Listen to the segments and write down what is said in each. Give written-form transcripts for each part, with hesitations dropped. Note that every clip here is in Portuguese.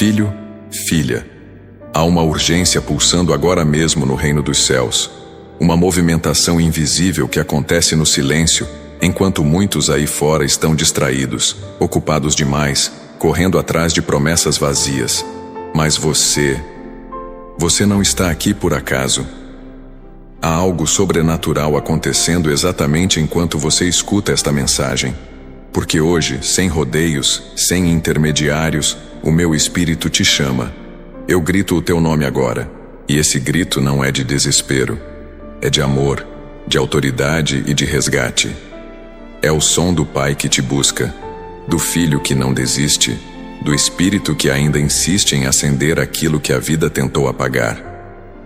Filho, filha, há uma urgência pulsando agora mesmo no reino dos céus. Uma movimentação invisível que acontece no silêncio, enquanto muitos aí fora estão distraídos, ocupados demais, correndo atrás de promessas vazias. Mas você não está aqui por acaso. Há algo sobrenatural acontecendo exatamente enquanto você escuta esta mensagem. Porque hoje, sem rodeios, sem intermediários, o meu espírito te chama. Eu grito o teu nome agora, e esse grito não é de desespero. É de amor, de autoridade e de resgate. É o som do Pai que te busca, do Filho que não desiste, do Espírito que ainda insiste em acender aquilo que a vida tentou apagar.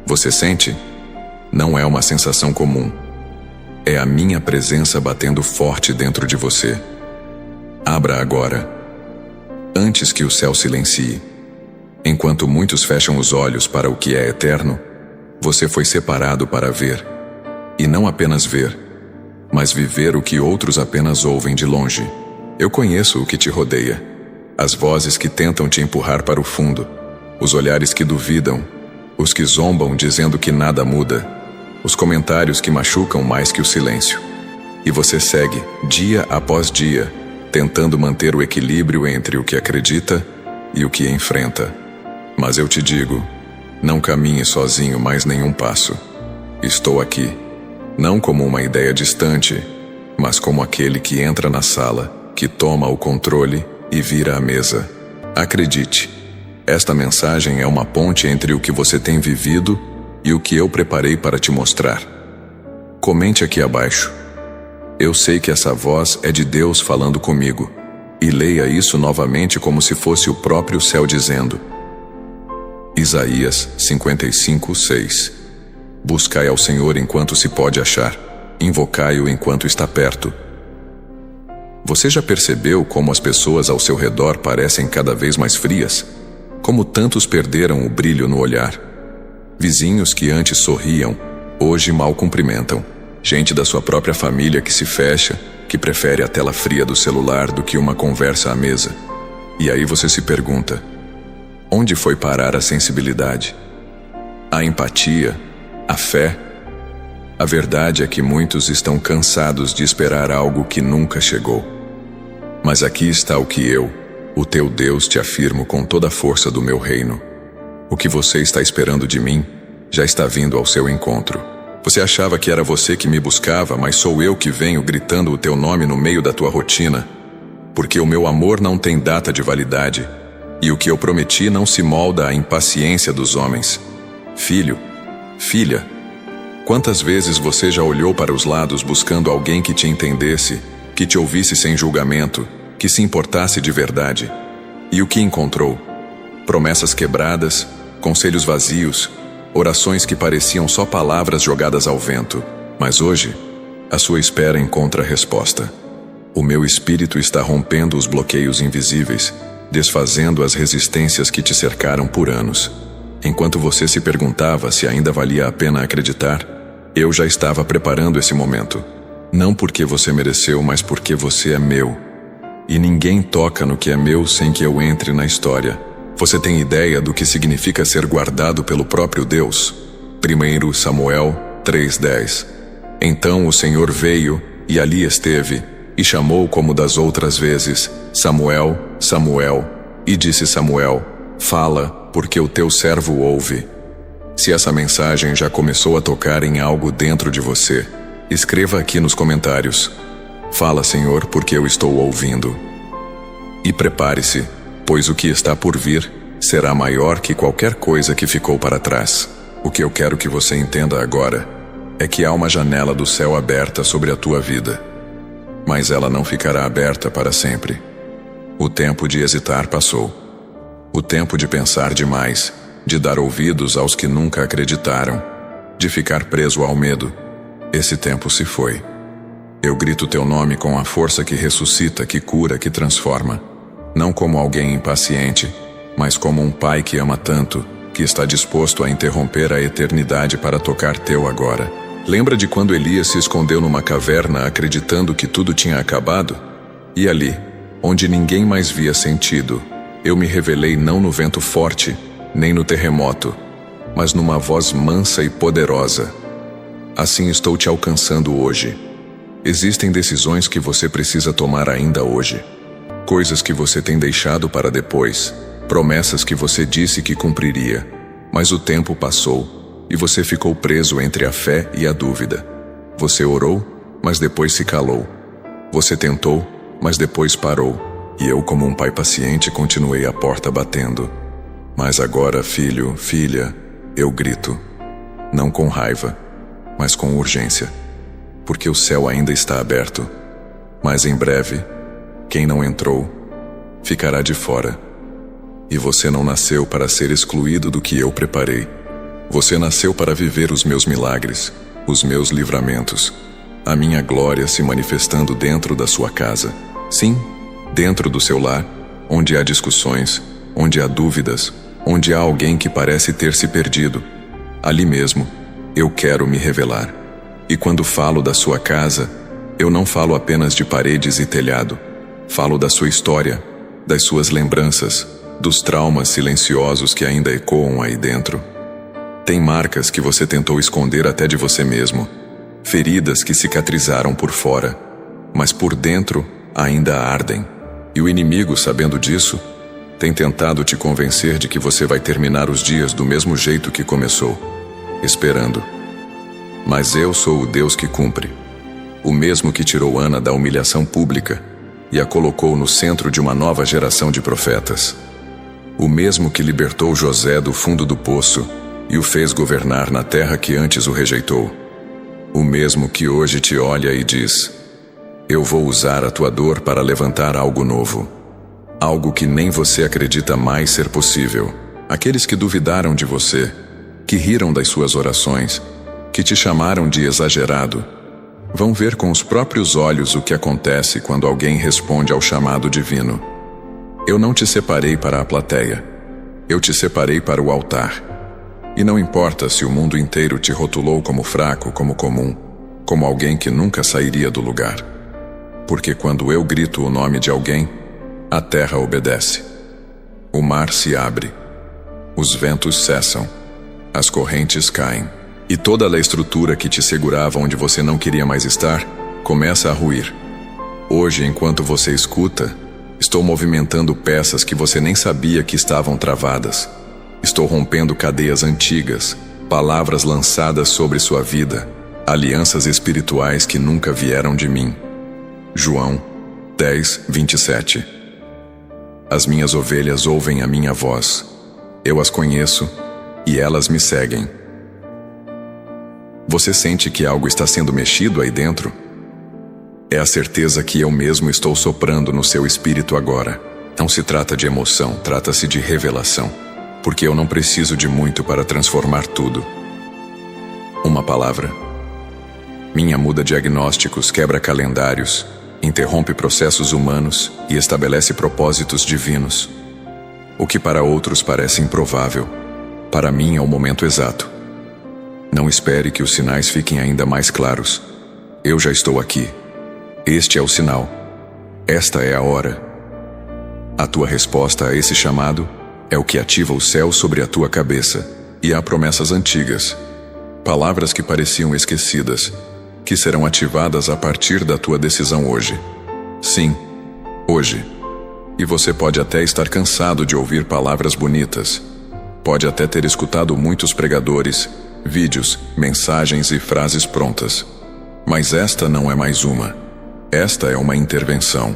Você sente? Não é uma sensação comum. É a minha presença batendo forte dentro de você. Abra agora, antes que o céu silencie. Enquanto muitos fecham os olhos para o que é eterno, você foi separado para ver. E não apenas ver, mas viver o que outros apenas ouvem de longe. Eu conheço o que te rodeia. As vozes que tentam te empurrar para o fundo. Os olhares que duvidam. Os que zombam dizendo que nada muda. Os comentários que machucam mais que o silêncio. E você segue, dia após dia, tentando manter o equilíbrio entre o que acredita e o que enfrenta. Mas eu te digo, não caminhe sozinho mais nenhum passo. Estou aqui, não como uma ideia distante, mas como aquele que entra na sala, que toma o controle e vira a mesa. Acredite, esta mensagem é uma ponte entre o que você tem vivido e o que eu preparei para te mostrar. Comente aqui abaixo. Eu sei que essa voz é de Deus falando comigo, e leia isso novamente como se fosse o próprio céu dizendo. Isaías 55:6. Buscai ao Senhor enquanto se pode achar, invocai-o enquanto está perto. Você já percebeu como as pessoas ao seu redor parecem cada vez mais frias? Como tantos perderam o brilho no olhar? Vizinhos que antes sorriam, hoje mal cumprimentam. Gente da sua própria família que se fecha, que prefere a tela fria do celular do que uma conversa à mesa. E aí você se pergunta, onde foi parar a sensibilidade? A empatia? A fé? A verdade é que muitos estão cansados de esperar algo que nunca chegou. Mas aqui está o que eu, o teu Deus, te afirmo com toda a força do meu reino. O que você está esperando de mim já está vindo ao seu encontro. Você achava que era você que me buscava, mas sou eu que venho gritando o teu nome no meio da tua rotina. Porque o meu amor não tem data de validade, e o que eu prometi não se molda à impaciência dos homens. Filho, filha, quantas vezes você já olhou para os lados buscando alguém que te entendesse, que te ouvisse sem julgamento, que se importasse de verdade? E o que encontrou? Promessas quebradas, conselhos vazios, orações que pareciam só palavras jogadas ao vento. Mas hoje, a sua espera encontra resposta. O meu espírito está rompendo os bloqueios invisíveis, desfazendo as resistências que te cercaram por anos. Enquanto você se perguntava se ainda valia a pena acreditar, eu já estava preparando esse momento. Não porque você mereceu, mas porque você é meu. E ninguém toca no que é meu sem que eu entre na história. Você tem ideia do que significa ser guardado pelo próprio Deus? 1 Samuel 3:10. Então o Senhor veio, e ali esteve, e chamou como das outras vezes, Samuel, Samuel. E disse Samuel, fala, porque o teu servo ouve. Se essa mensagem já começou a tocar em algo dentro de você, escreva aqui nos comentários. Fala, Senhor, porque eu estou ouvindo. E prepare-se, pois o que está por vir será maior que qualquer coisa que ficou para trás. O que eu quero que você entenda agora é que há uma janela do céu aberta sobre a tua vida. Mas ela não ficará aberta para sempre. O tempo de hesitar passou. O tempo de pensar demais, de dar ouvidos aos que nunca acreditaram, de ficar preso ao medo. Esse tempo se foi. Eu grito teu nome com a força que ressuscita, que cura, que transforma. Não como alguém impaciente, mas como um pai que ama tanto, que está disposto a interromper a eternidade para tocar teu agora. Lembra de quando Elias se escondeu numa caverna acreditando que tudo tinha acabado? E ali, onde ninguém mais via sentido, Eu me revelei não no vento forte, nem no terremoto, mas numa voz mansa e poderosa. Assim estou te alcançando hoje. Existem decisões que você precisa tomar ainda hoje. Coisas que você tem deixado para depois. Promessas que você disse que cumpriria. Mas o tempo passou, e você ficou preso entre a fé e a dúvida. Você orou, mas depois se calou. Você tentou, mas depois parou. E eu, como um pai paciente, continuei a porta batendo. Mas agora, filho, filha, eu grito. Não com raiva, mas com urgência. Porque o céu ainda está aberto. Mas em breve, quem não entrou, ficará de fora. E você não nasceu para ser excluído do que eu preparei. Você nasceu para viver os meus milagres, os meus livramentos, a minha glória se manifestando dentro da sua casa. Sim, dentro do seu lar, onde há discussões, onde há dúvidas, onde há alguém que parece ter se perdido. Ali mesmo, eu quero me revelar. E quando falo da sua casa, eu não falo apenas de paredes e telhado. Falo da sua história, das suas lembranças, dos traumas silenciosos que ainda ecoam aí dentro. Tem marcas que você tentou esconder até de você mesmo. Feridas que cicatrizaram por fora, mas por dentro ainda ardem. E o inimigo, sabendo disso, tem tentado te convencer de que você vai terminar os dias do mesmo jeito que começou, esperando. Mas eu sou o Deus que cumpre, o mesmo que tirou Ana da humilhação pública e a colocou no centro de uma nova geração de profetas. O mesmo que libertou José do fundo do poço e o fez governar na terra que antes o rejeitou. O mesmo que hoje te olha e diz: eu vou usar a tua dor para levantar algo novo. Algo que nem você acredita mais ser possível. Aqueles que duvidaram de você, que riram das suas orações, que te chamaram de exagerado, vão ver com os próprios olhos o que acontece quando alguém responde ao chamado divino. Eu não te separei para a plateia. Eu te separei para o altar. E não importa se o mundo inteiro te rotulou como fraco, como comum, como alguém que nunca sairia do lugar. Porque quando eu grito o nome de alguém, a terra obedece. O mar se abre. Os ventos cessam. As correntes caem. E toda a estrutura que te segurava onde você não queria mais estar, começa a ruir. Hoje, enquanto você escuta, estou movimentando peças que você nem sabia que estavam travadas. Estou rompendo cadeias antigas, palavras lançadas sobre sua vida, alianças espirituais que nunca vieram de mim. João 10, 27. As minhas ovelhas ouvem a minha voz. Eu as conheço e elas me seguem. Você sente que algo está sendo mexido aí dentro? É a certeza que eu mesmo estou soprando no seu espírito agora. Não se trata de emoção, trata-se de revelação. Porque eu não preciso de muito para transformar tudo. Uma palavra. Minha muda diagnósticos, quebra calendários, interrompe processos humanos e estabelece propósitos divinos. O que para outros parece improvável, para mim é o momento exato. Não espere que os sinais fiquem ainda mais claros. Eu já estou aqui. Este é o sinal. Esta é a hora. A tua resposta a esse chamado é o que ativa o céu sobre a tua cabeça, e há promessas antigas, palavras que pareciam esquecidas, que serão ativadas a partir da tua decisão hoje. Sim, hoje. E você pode até estar cansado de ouvir palavras bonitas. Pode até ter escutado muitos pregadores, vídeos, mensagens e frases prontas. Mas esta não é mais uma. Esta é uma intervenção.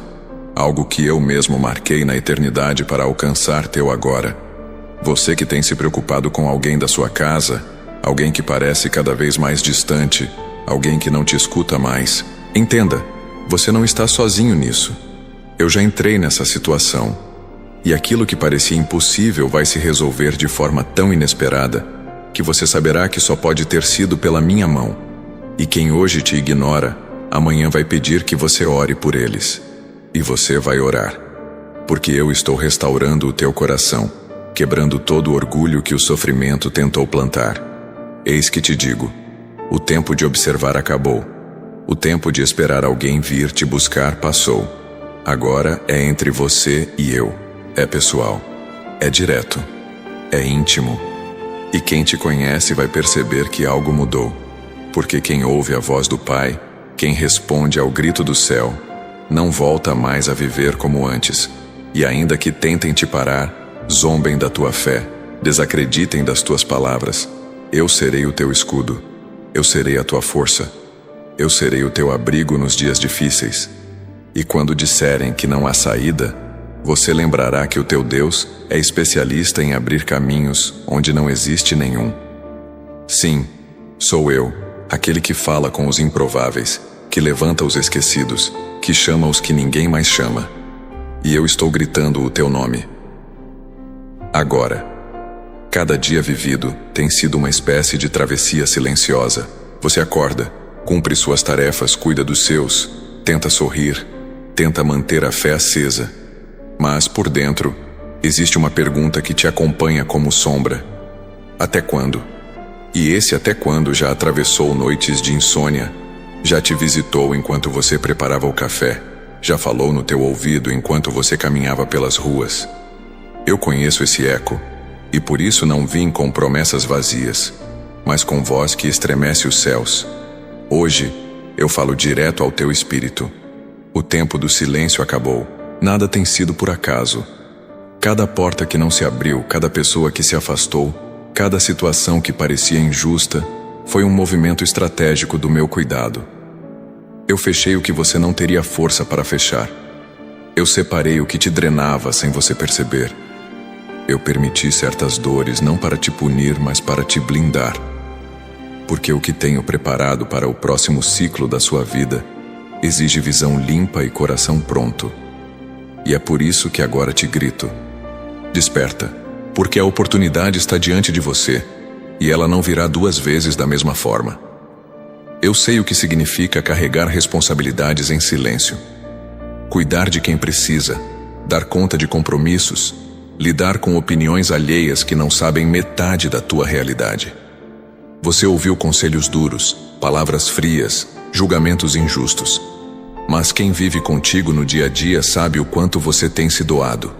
Algo que eu mesmo marquei na eternidade para alcançar teu agora. Você que tem se preocupado com alguém da sua casa, alguém que parece cada vez mais distante, alguém que não te escuta mais. Entenda, você não está sozinho nisso. Eu já entrei nessa situação. E aquilo que parecia impossível vai se resolver de forma tão inesperada, que você saberá que só pode ter sido pela minha mão. E quem hoje te ignora, amanhã vai pedir que você ore por eles. E você vai orar, porque eu estou restaurando o teu coração, quebrando todo o orgulho que o sofrimento tentou plantar. Eis que te digo, o tempo de observar acabou. O tempo de esperar alguém vir te buscar passou. Agora é entre você e eu. É pessoal, é direto, é íntimo. E quem te conhece vai perceber que algo mudou, porque quem ouve a voz do Pai, quem responde ao grito do céu, não volta mais a viver como antes. E ainda que tentem te parar, zombem da tua fé, desacreditem das tuas palavras, eu serei o teu escudo, eu serei a tua força, eu serei o teu abrigo nos dias difíceis. E quando disserem que não há saída, você lembrará que o teu Deus é especialista em abrir caminhos onde não existe nenhum. Sim, sou eu, aquele que fala com os improváveis, que levanta os esquecidos, que chama os que ninguém mais chama. E eu estou gritando o teu nome. Agora, cada dia vivido tem sido uma espécie de travessia silenciosa. Você acorda, cumpre suas tarefas, cuida dos seus, tenta sorrir, tenta manter a fé acesa. Mas, por dentro, existe uma pergunta que te acompanha como sombra. Até quando? E esse até quando já atravessou noites de insônia, já te visitou enquanto você preparava o café, já falou no teu ouvido enquanto você caminhava pelas ruas. Eu conheço esse eco, e por isso não vim com promessas vazias, mas com voz que estremece os céus. Hoje, eu falo direto ao teu espírito. O tempo do silêncio acabou. Nada tem sido por acaso. Cada porta que não se abriu, cada pessoa que se afastou, cada situação que parecia injusta, foi um movimento estratégico do meu cuidado. Eu fechei o que você não teria força para fechar. Eu separei o que te drenava sem você perceber. Eu permiti certas dores não para te punir, mas para te blindar. Porque o que tenho preparado para o próximo ciclo da sua vida exige visão limpa e coração pronto. E é por isso que agora te grito. Desperta, porque a oportunidade está diante de você, e ela não virá duas vezes da mesma forma. Eu sei o que significa carregar responsabilidades em silêncio. Cuidar de quem precisa, dar conta de compromissos, lidar com opiniões alheias que não sabem metade da tua realidade. Você ouviu conselhos duros, palavras frias, julgamentos injustos. Mas quem vive contigo no dia a dia sabe o quanto você tem se doado.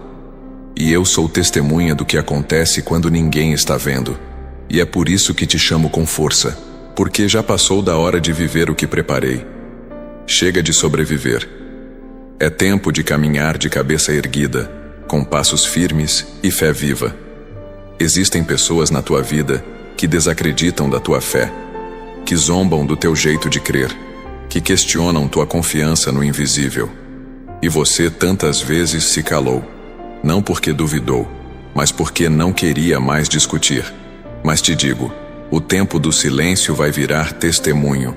E eu sou testemunha do que acontece quando ninguém está vendo. E é por isso que te chamo com força, porque já passou da hora de viver o que preparei. Chega de sobreviver. É tempo de caminhar de cabeça erguida, com passos firmes e fé viva. Existem pessoas na tua vida que desacreditam da tua fé, que zombam do teu jeito de crer, que questionam tua confiança no invisível. E você tantas vezes se calou, não porque duvidou, mas porque não queria mais discutir. Mas te digo, o tempo do silêncio vai virar testemunho.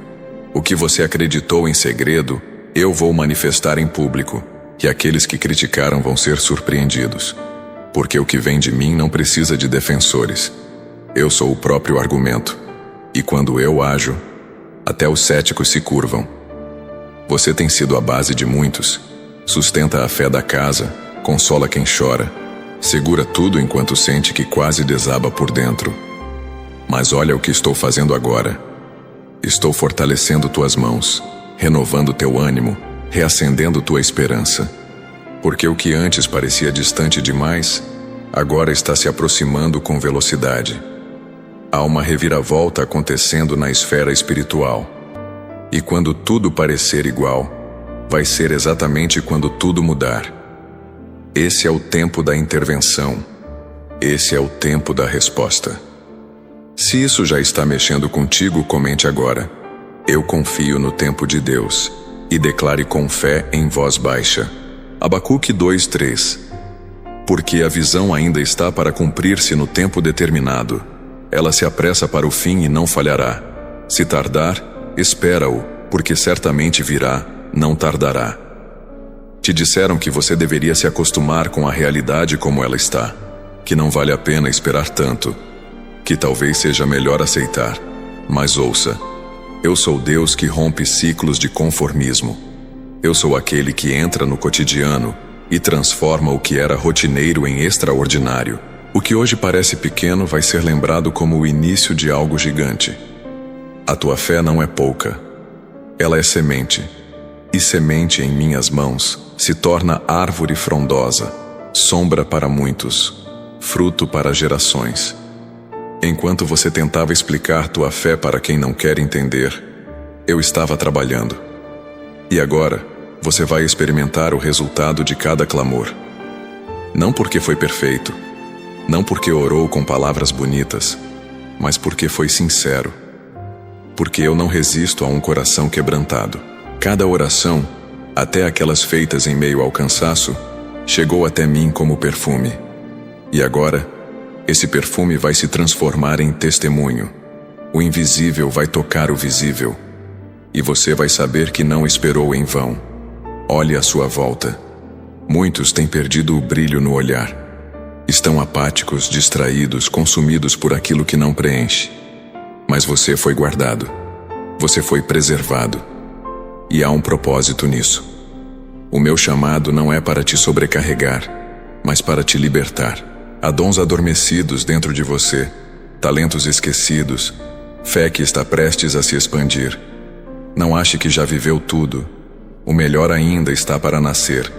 O que você acreditou em segredo, eu vou manifestar em público, e aqueles que criticaram vão ser surpreendidos. Porque o que vem de mim não precisa de defensores. Eu sou o próprio argumento. E quando eu ajo, até os céticos se curvam. Você tem sido a base de muitos. Sustenta a fé da casa, consola quem chora, segura tudo enquanto sente que quase desaba por dentro. Mas olha o que estou fazendo agora. Estou fortalecendo tuas mãos, renovando teu ânimo, reacendendo tua esperança. Porque o que antes parecia distante demais, agora está se aproximando com velocidade. Há uma reviravolta acontecendo na esfera espiritual. E quando tudo parecer igual, vai ser exatamente quando tudo mudar. Esse é o tempo da intervenção. Esse é o tempo da resposta. Se isso já está mexendo contigo, comente agora. Eu confio no tempo de Deus. E declare com fé em voz baixa. Abacuque 2:3. Porque a visão ainda está para cumprir-se no tempo determinado. Ela se apressa para o fim e não falhará. Se tardar, espera-o, porque certamente virá, não tardará. Te disseram que você deveria se acostumar com a realidade como ela está, que não vale a pena esperar tanto, que talvez seja melhor aceitar. Mas ouça, eu sou Deus que rompe ciclos de conformismo. Eu sou aquele que entra no cotidiano e transforma o que era rotineiro em extraordinário. O que hoje parece pequeno vai ser lembrado como o início de algo gigante. A tua fé não é pouca. Ela é semente. E semente em minhas mãos se torna árvore frondosa, sombra para muitos, fruto para gerações. Enquanto você tentava explicar tua fé para quem não quer entender, eu estava trabalhando. E agora, você vai experimentar o resultado de cada clamor. Não porque foi perfeito, não porque orou com palavras bonitas, mas porque foi sincero. Porque eu não resisto a um coração quebrantado. Cada oração, até aquelas feitas em meio ao cansaço, chegou até mim como perfume. E agora, esse perfume vai se transformar em testemunho. O invisível vai tocar o visível. E você vai saber que não esperou em vão. Olhe à sua volta. Muitos têm perdido o brilho no olhar. Estão apáticos, distraídos, consumidos por aquilo que não preenche. Mas você foi guardado. Você foi preservado. E há um propósito nisso. O meu chamado não é para te sobrecarregar, mas para te libertar. Há dons adormecidos dentro de você, talentos esquecidos, fé que está prestes a se expandir. Não ache que já viveu tudo. O melhor ainda está para nascer.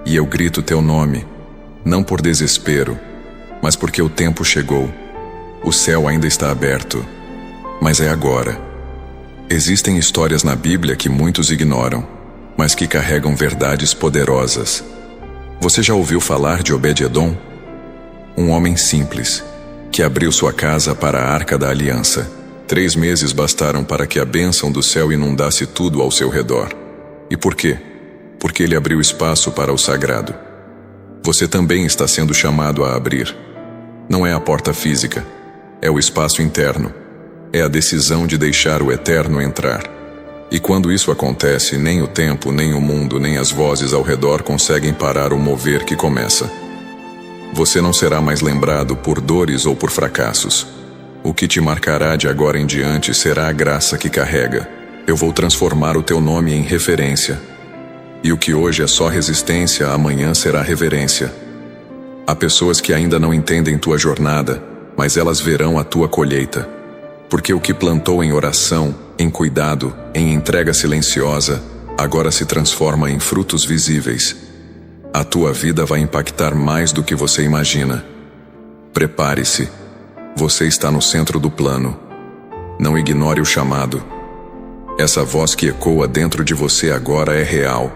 E eu grito teu nome, não por desespero, mas porque o tempo chegou. O céu ainda está aberto, mas é agora. Existem histórias na Bíblia que muitos ignoram, mas que carregam verdades poderosas. Você já ouviu falar de Obed-Edom? Um homem simples, que abriu sua casa para a Arca da Aliança. 3 meses bastaram para que a bênção do céu inundasse tudo ao seu redor. E por quê? Porque ele abriu espaço para o sagrado. Você também está sendo chamado a abrir. Não é a porta física, é o espaço interno. É a decisão de deixar o eterno entrar. E quando isso acontece, nem o tempo, nem o mundo, nem as vozes ao redor conseguem parar o mover que começa. Você não será mais lembrado por dores ou por fracassos. O que te marcará de agora em diante será a graça que carrega. Eu vou transformar o teu nome em referência. E o que hoje é só resistência, amanhã será reverência. Há pessoas que ainda não entendem tua jornada, mas elas verão a tua colheita. Porque o que plantou em oração, em cuidado, em entrega silenciosa, agora se transforma em frutos visíveis. A tua vida vai impactar mais do que você imagina. Prepare-se. Você está no centro do plano. Não ignore o chamado. Essa voz que ecoa dentro de você agora é real.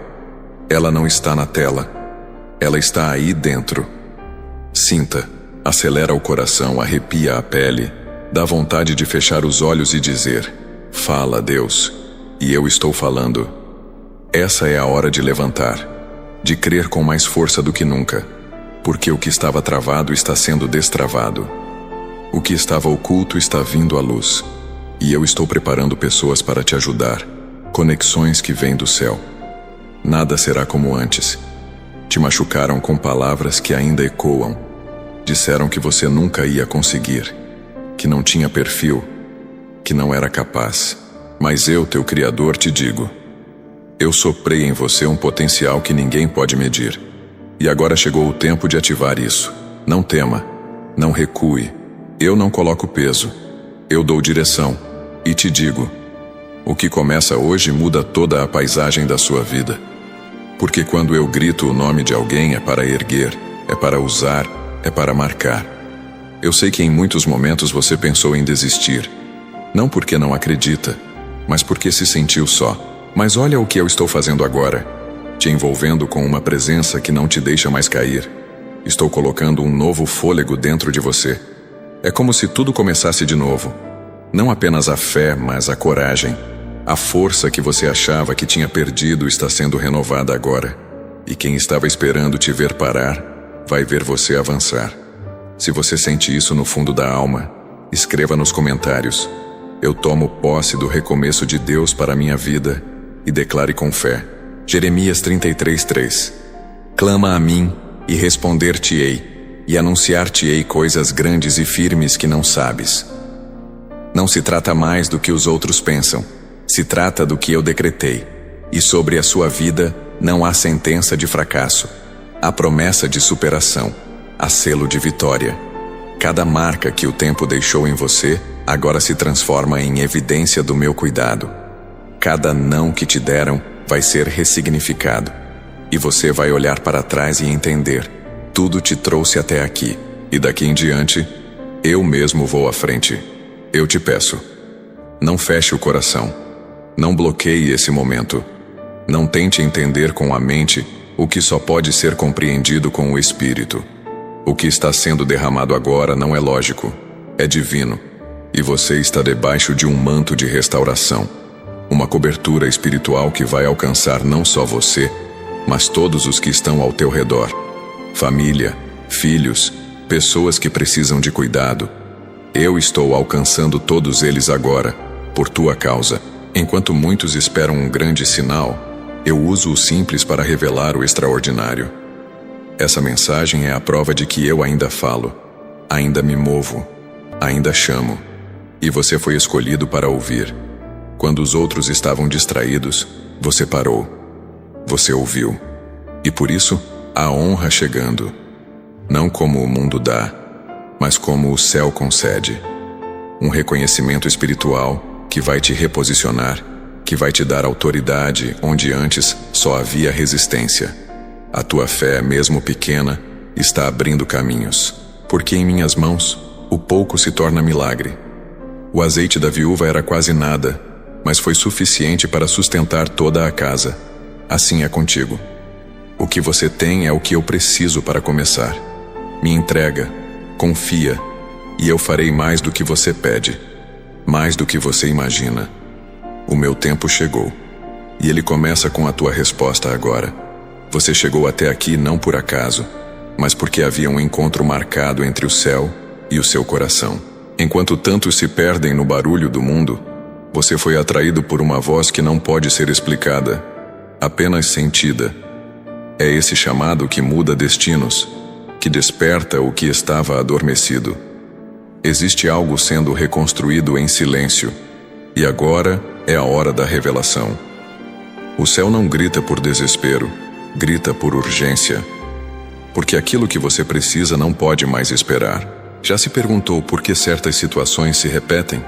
Ela não está na tela. Ela está aí dentro. Sinta, acelera o coração, arrepia a pele, dá vontade de fechar os olhos e dizer: fala, Deus, e eu estou falando. Essa é a hora de levantar, de crer com mais força do que nunca, porque o que estava travado está sendo destravado. O que estava oculto está vindo à luz, e eu estou preparando pessoas para te ajudar, conexões que vêm do céu. Nada será como antes. Te machucaram com palavras que ainda ecoam. Disseram que você nunca ia conseguir, que não tinha perfil, que não era capaz. Mas eu, teu Criador, te digo: eu soprei em você um potencial que ninguém pode medir. E agora chegou o tempo de ativar isso. Não tema, não recue. Eu não coloco peso. Eu dou direção. E te digo: o que começa hoje muda toda a paisagem da sua vida. Porque quando eu grito o nome de alguém é para erguer, é para usar, é para marcar. Eu sei que em muitos momentos você pensou em desistir. Não porque não acredita, mas porque se sentiu só. Mas olha o que eu estou fazendo agora. Te envolvendo com uma presença que não te deixa mais cair. Estou colocando um novo fôlego dentro de você. É como se tudo começasse de novo. Não apenas a fé, mas a coragem. A força que você achava que tinha perdido está sendo renovada agora. E quem estava esperando te ver parar, vai ver você avançar. Se você sente isso no fundo da alma, escreva nos comentários: eu tomo posse do recomeço de Deus para a minha vida, e declare com fé. Jeremias 33:3. Clama a mim, e responder-te-ei, e anunciar-te-ei coisas grandes e firmes que não sabes. Não se trata mais do que os outros pensam, se trata do que eu decretei, e sobre a sua vida não há sentença de fracasso, há promessa de superação, há selo de vitória. Cada marca que o tempo deixou em você agora se transforma em evidência do meu cuidado. Cada não que te deram vai ser ressignificado, e você vai olhar para trás e entender: Tudo te trouxe até aqui, e daqui em diante, eu mesmo vou à frente. Eu te peço, não feche o coração. Não bloqueie esse momento. Não tente entender com a mente o que só pode ser compreendido com o espírito. O que está sendo derramado agora não é lógico, é divino, e você está debaixo de um manto de restauração, uma cobertura espiritual que vai alcançar não só você, mas todos os que estão ao teu redor. Família, filhos, pessoas que precisam de cuidado. Eu estou alcançando todos eles agora, por tua causa. Enquanto muitos esperam um grande sinal, eu uso o simples para revelar o extraordinário. Essa mensagem é a prova de que eu ainda falo, ainda me movo, ainda chamo. E você foi escolhido para ouvir. Quando os outros estavam distraídos, você parou. Você ouviu. E por isso, a honra chegando. Não como o mundo dá, mas como o céu concede. Um reconhecimento espiritual que vai te reposicionar, que vai te dar autoridade onde antes só havia resistência. A tua fé, mesmo pequena, está abrindo caminhos, porque em minhas mãos, o pouco se torna milagre. O azeite da viúva era quase nada, mas foi suficiente para sustentar toda a casa. Assim é contigo. O que você tem é o que eu preciso para começar. Me entrega, confia, e eu farei mais do que você pede, mais do que você imagina. O meu tempo chegou, e ele começa com a tua resposta agora. Você chegou até aqui não por acaso, mas porque havia um encontro marcado entre o céu e o seu coração. Enquanto tantos se perdem no barulho do mundo, você foi atraído por uma voz que não pode ser explicada, apenas sentida. É esse chamado que muda destinos, que desperta o que estava adormecido. Existe algo sendo reconstruído em silêncio, e agora é a hora da revelação. O céu não grita por desespero, grita por urgência, porque aquilo que você precisa não pode mais esperar. Já se perguntou por que certas situações se repetem?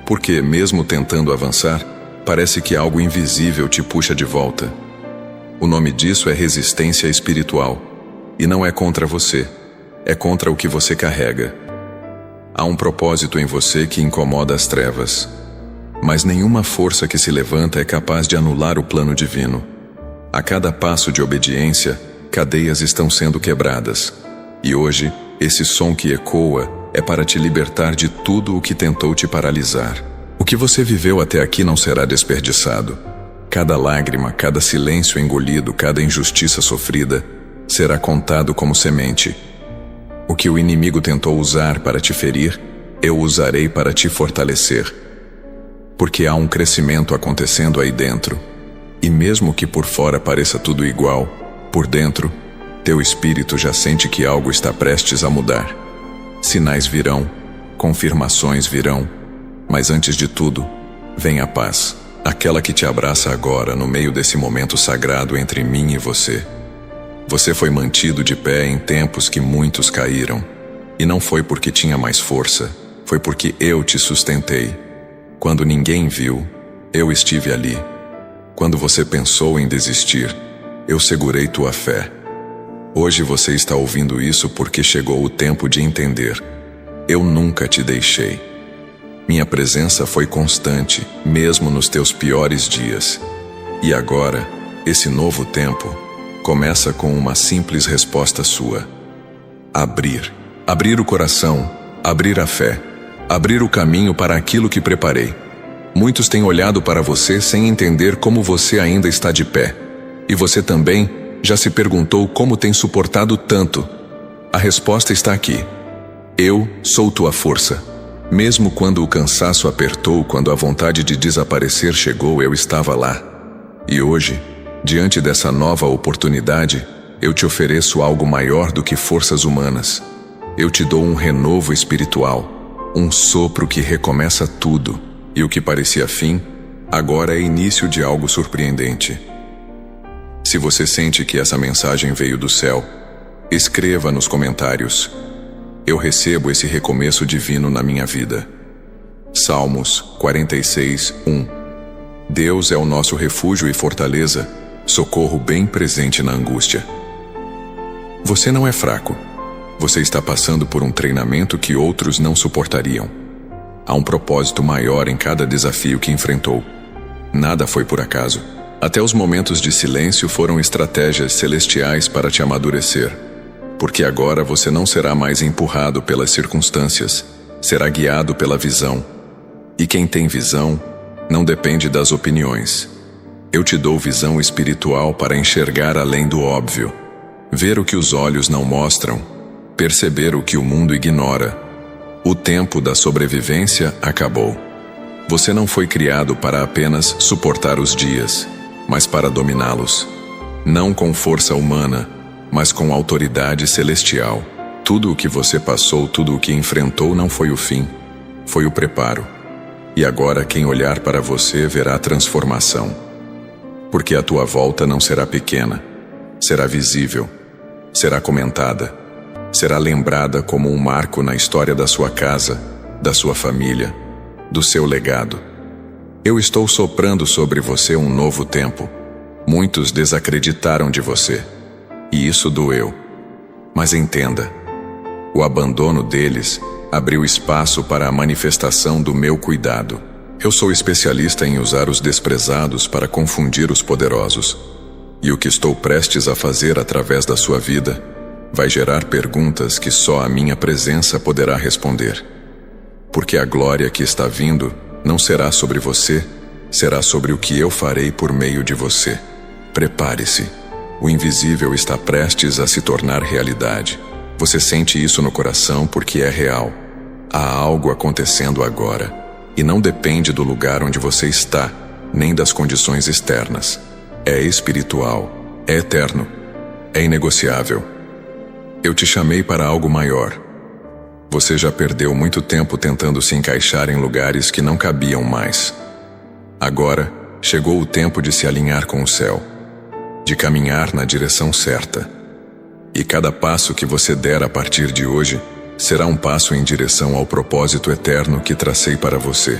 Porque, mesmo tentando avançar, parece que algo invisível te puxa de volta. O nome disso é resistência espiritual, e não é contra você, é contra o que você carrega. Há um propósito em você que incomoda as trevas, mas nenhuma força que se levanta é capaz de anular o plano divino. A cada passo de obediência, cadeias estão sendo quebradas, e hoje, esse som que ecoa é para te libertar de tudo o que tentou te paralisar. O que você viveu até aqui não será desperdiçado. Cada lágrima, cada silêncio engolido, cada injustiça sofrida, será contado como semente. O que o inimigo tentou usar para te ferir, eu usarei para te fortalecer. Porque há um crescimento acontecendo aí dentro. E mesmo que por fora pareça tudo igual, por dentro, teu espírito já sente que algo está prestes a mudar. Sinais virão, confirmações virão, mas antes de tudo, vem a paz, aquela que te abraça agora no meio desse momento sagrado entre mim e você. Você foi mantido de pé em tempos que muitos caíram, e não foi porque tinha mais força, foi porque eu te sustentei. Quando ninguém viu, eu estive ali. Quando você pensou em desistir, eu segurei tua fé. Hoje você está ouvindo isso porque chegou o tempo de entender. Eu nunca te deixei. Minha presença foi constante, mesmo nos teus piores dias. E agora, esse novo tempo, começa com uma simples resposta sua. Abrir. Abrir o coração, abrir a fé, abrir o caminho para aquilo que preparei. Muitos têm olhado para você sem entender como você ainda está de pé. E você também já se perguntou como tem suportado tanto. A resposta está aqui. Eu sou tua força. Mesmo quando o cansaço apertou, quando a vontade de desaparecer chegou, eu estava lá. E hoje, diante dessa nova oportunidade, eu te ofereço algo maior do que forças humanas. Eu te dou um renovo espiritual, um sopro que recomeça tudo. E o que parecia fim, agora é início de algo surpreendente. Se você sente que essa mensagem veio do céu, escreva nos comentários. Eu recebo esse recomeço divino na minha vida. Salmos 46, 1. Deus é o nosso refúgio e fortaleza, socorro bem presente na angústia. Você não é fraco. Você está passando por um treinamento que outros não suportariam. Há um propósito maior em cada desafio que enfrentou. Nada foi por acaso. Até os momentos de silêncio foram estratégias celestiais para te amadurecer. Porque agora você não será mais empurrado pelas circunstâncias, será guiado pela visão. E quem tem visão não depende das opiniões. Eu te dou visão espiritual para enxergar além do óbvio, ver o que os olhos não mostram, perceber o que o mundo ignora. O tempo da sobrevivência acabou. Você não foi criado para apenas suportar os dias, mas para dominá-los. Não com força humana, mas com autoridade celestial. Tudo o que você passou, tudo o que enfrentou não foi o fim, foi o preparo. E agora quem olhar para você verá a transformação. Porque a tua volta não será pequena, será visível, será comentada, será lembrada como um marco na história da sua casa, da sua família, do seu legado. Eu estou soprando sobre você um novo tempo. Muitos desacreditaram de você, e isso doeu. Mas entenda, o abandono deles abriu espaço para a manifestação do meu cuidado. Eu sou especialista em usar os desprezados para confundir os poderosos. E o que estou prestes a fazer através da sua vida vai gerar perguntas que só a minha presença poderá responder. Porque a glória que está vindo não será sobre você, será sobre o que eu farei por meio de você. Prepare-se. O invisível está prestes a se tornar realidade. Você sente isso no coração porque é real. Há algo acontecendo agora, e não depende do lugar onde você está, nem das condições externas. É espiritual, é eterno, é inegociável. Eu te chamei para algo maior. Você já perdeu muito tempo tentando se encaixar em lugares que não cabiam mais. Agora, chegou o tempo de se alinhar com o céu, de caminhar na direção certa. E cada passo que você der a partir de hoje será um passo em direção ao propósito eterno que tracei para você.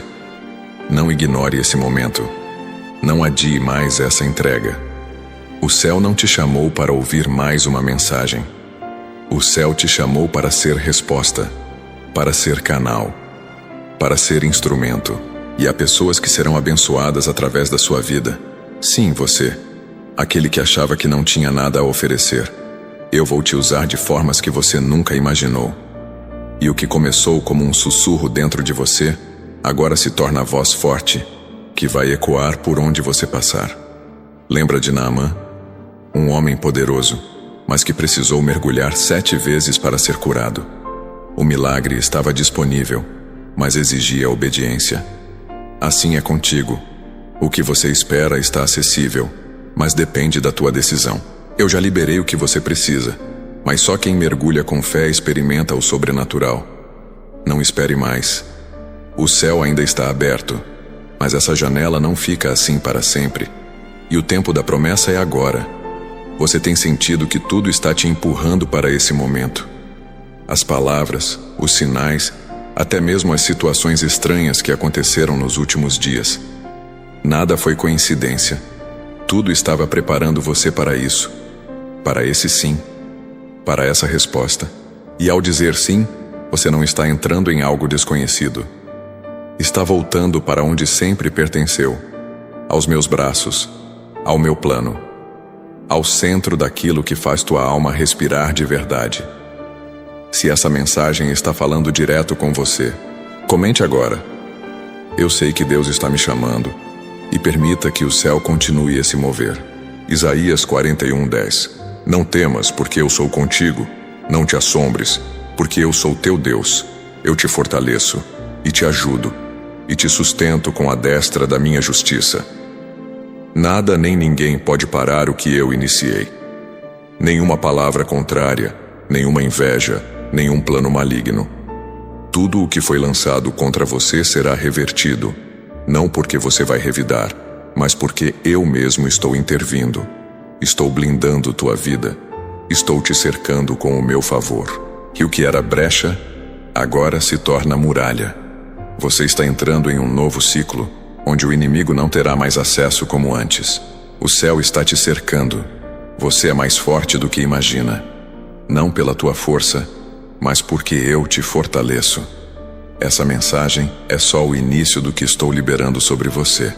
Não ignore esse momento. Não adie mais essa entrega. O céu não te chamou para ouvir mais uma mensagem. O céu te chamou para ser resposta, para ser canal, para ser instrumento. E há pessoas que serão abençoadas através da sua vida. Sim, você, aquele que achava que não tinha nada a oferecer. Eu vou te usar de formas que você nunca imaginou. E o que começou como um sussurro dentro de você, agora se torna voz forte, que vai ecoar por onde você passar. Lembra de Naamã? Um homem poderoso, mas que precisou mergulhar 7 vezes para ser curado. O milagre estava disponível, mas exigia obediência. Assim é contigo. O que você espera está acessível, mas depende da tua decisão. Eu já liberei o que você precisa, mas só quem mergulha com fé experimenta o sobrenatural. Não espere mais. O céu ainda está aberto, mas essa janela não fica assim para sempre. E o tempo da promessa é agora. Você tem sentido que tudo está te empurrando para esse momento. As palavras, os sinais, até mesmo as situações estranhas que aconteceram nos últimos dias. Nada foi coincidência. Tudo estava preparando você para isso. Para esse sim. Para essa resposta. E ao dizer sim, você não está entrando em algo desconhecido. Está voltando para onde sempre pertenceu. Aos meus braços. Ao meu plano. Ao centro daquilo que faz tua alma respirar de verdade. Se essa mensagem está falando direto com você, comente agora. Eu sei que Deus está me chamando, e permita que o céu continue a se mover. Isaías 41:10. Não temas, porque eu sou contigo. Não te assombres, porque eu sou teu Deus. Eu te fortaleço, e te ajudo, e te sustento com a destra da minha justiça. Nada nem ninguém pode parar o que eu iniciei. Nenhuma palavra contrária, nenhuma inveja, nenhum plano maligno. Tudo o que foi lançado contra você será revertido, não porque você vai revidar, mas porque eu mesmo estou intervindo. Estou blindando tua vida. Estou te cercando com o meu favor. E o que era brecha, agora se torna muralha. Você está entrando em um novo ciclo, onde o inimigo não terá mais acesso como antes. O céu está te cercando. Você é mais forte do que imagina. não pela tua força, mas porque eu te fortaleço. Essa mensagem é só o início do que estou liberando sobre você.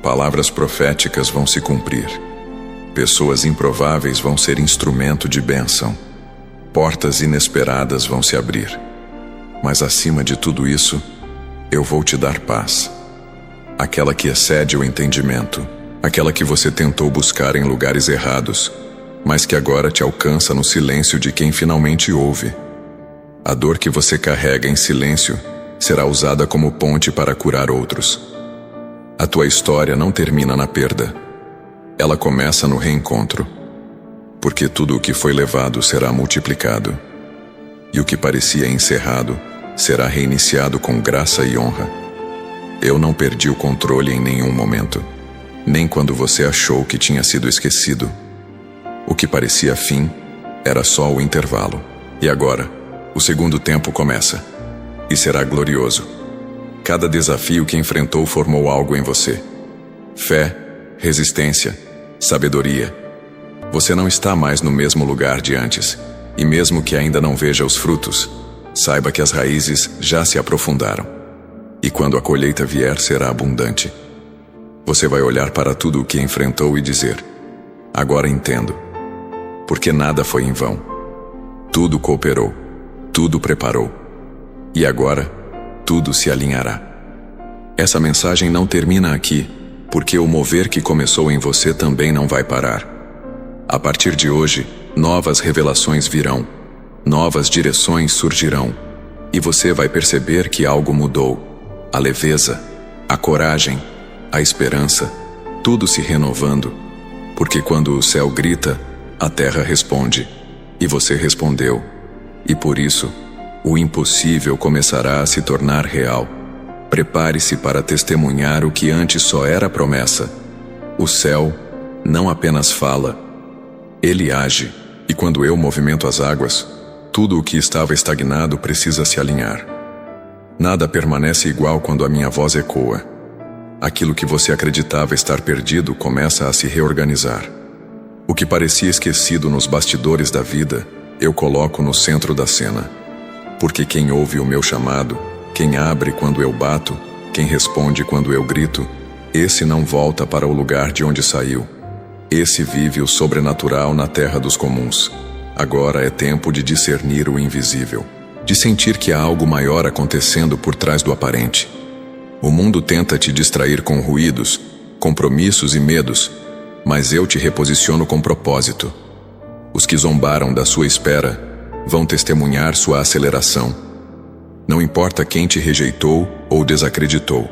Palavras proféticas vão se cumprir. Pessoas improváveis vão ser instrumento de bênção. Portas inesperadas vão se abrir. Mas acima de tudo isso, eu vou te dar paz. Aquela que excede o entendimento. Aquela que você tentou buscar em lugares errados, mas que agora te alcança no silêncio de quem finalmente ouve. A dor que você carrega em silêncio será usada como ponte para curar outros. A tua história não termina na perda. Ela começa no reencontro. Porque tudo o que foi levado será multiplicado. E o que parecia encerrado será reiniciado com graça e honra. Eu não perdi o controle em nenhum momento. Nem quando você achou que tinha sido esquecido. O que parecia fim era só o intervalo. E agora, o segundo tempo começa. E será glorioso. Cada desafio que enfrentou formou algo em você. Fé, resistência, sabedoria. Você não está mais no mesmo lugar de antes. E mesmo que ainda não veja os frutos, saiba que as raízes já se aprofundaram. E quando a colheita vier, será abundante. Você vai olhar para tudo o que enfrentou e dizer: agora entendo. Porque nada foi em vão. Tudo cooperou. Tudo preparou. E agora, tudo se alinhará. Essa mensagem não termina aqui, porque o mover que começou em você também não vai parar. A partir de hoje, novas revelações virão. Novas direções surgirão. E você vai perceber que algo mudou. A leveza, a coragem, a esperança, tudo se renovando, porque quando o céu grita, a terra responde, e você respondeu, e por isso, o impossível começará a se tornar real. Prepare-se para testemunhar o que antes só era promessa. O céu não apenas fala, ele age, e quando eu movimento as águas, tudo o que estava estagnado precisa se alinhar. Nada permanece igual quando a minha voz ecoa. Aquilo que você acreditava estar perdido começa a se reorganizar. O que parecia esquecido nos bastidores da vida, eu coloco no centro da cena. Porque quem ouve o meu chamado, quem abre quando eu bato, quem responde quando eu grito, esse não volta para o lugar de onde saiu. Esse vive o sobrenatural na terra dos comuns. Agora é tempo de discernir o invisível, de sentir que há algo maior acontecendo por trás do aparente. O mundo tenta te distrair com ruídos, compromissos e medos, mas eu te reposiciono com propósito. Os que zombaram da sua espera vão testemunhar sua aceleração. Não importa quem te rejeitou ou desacreditou.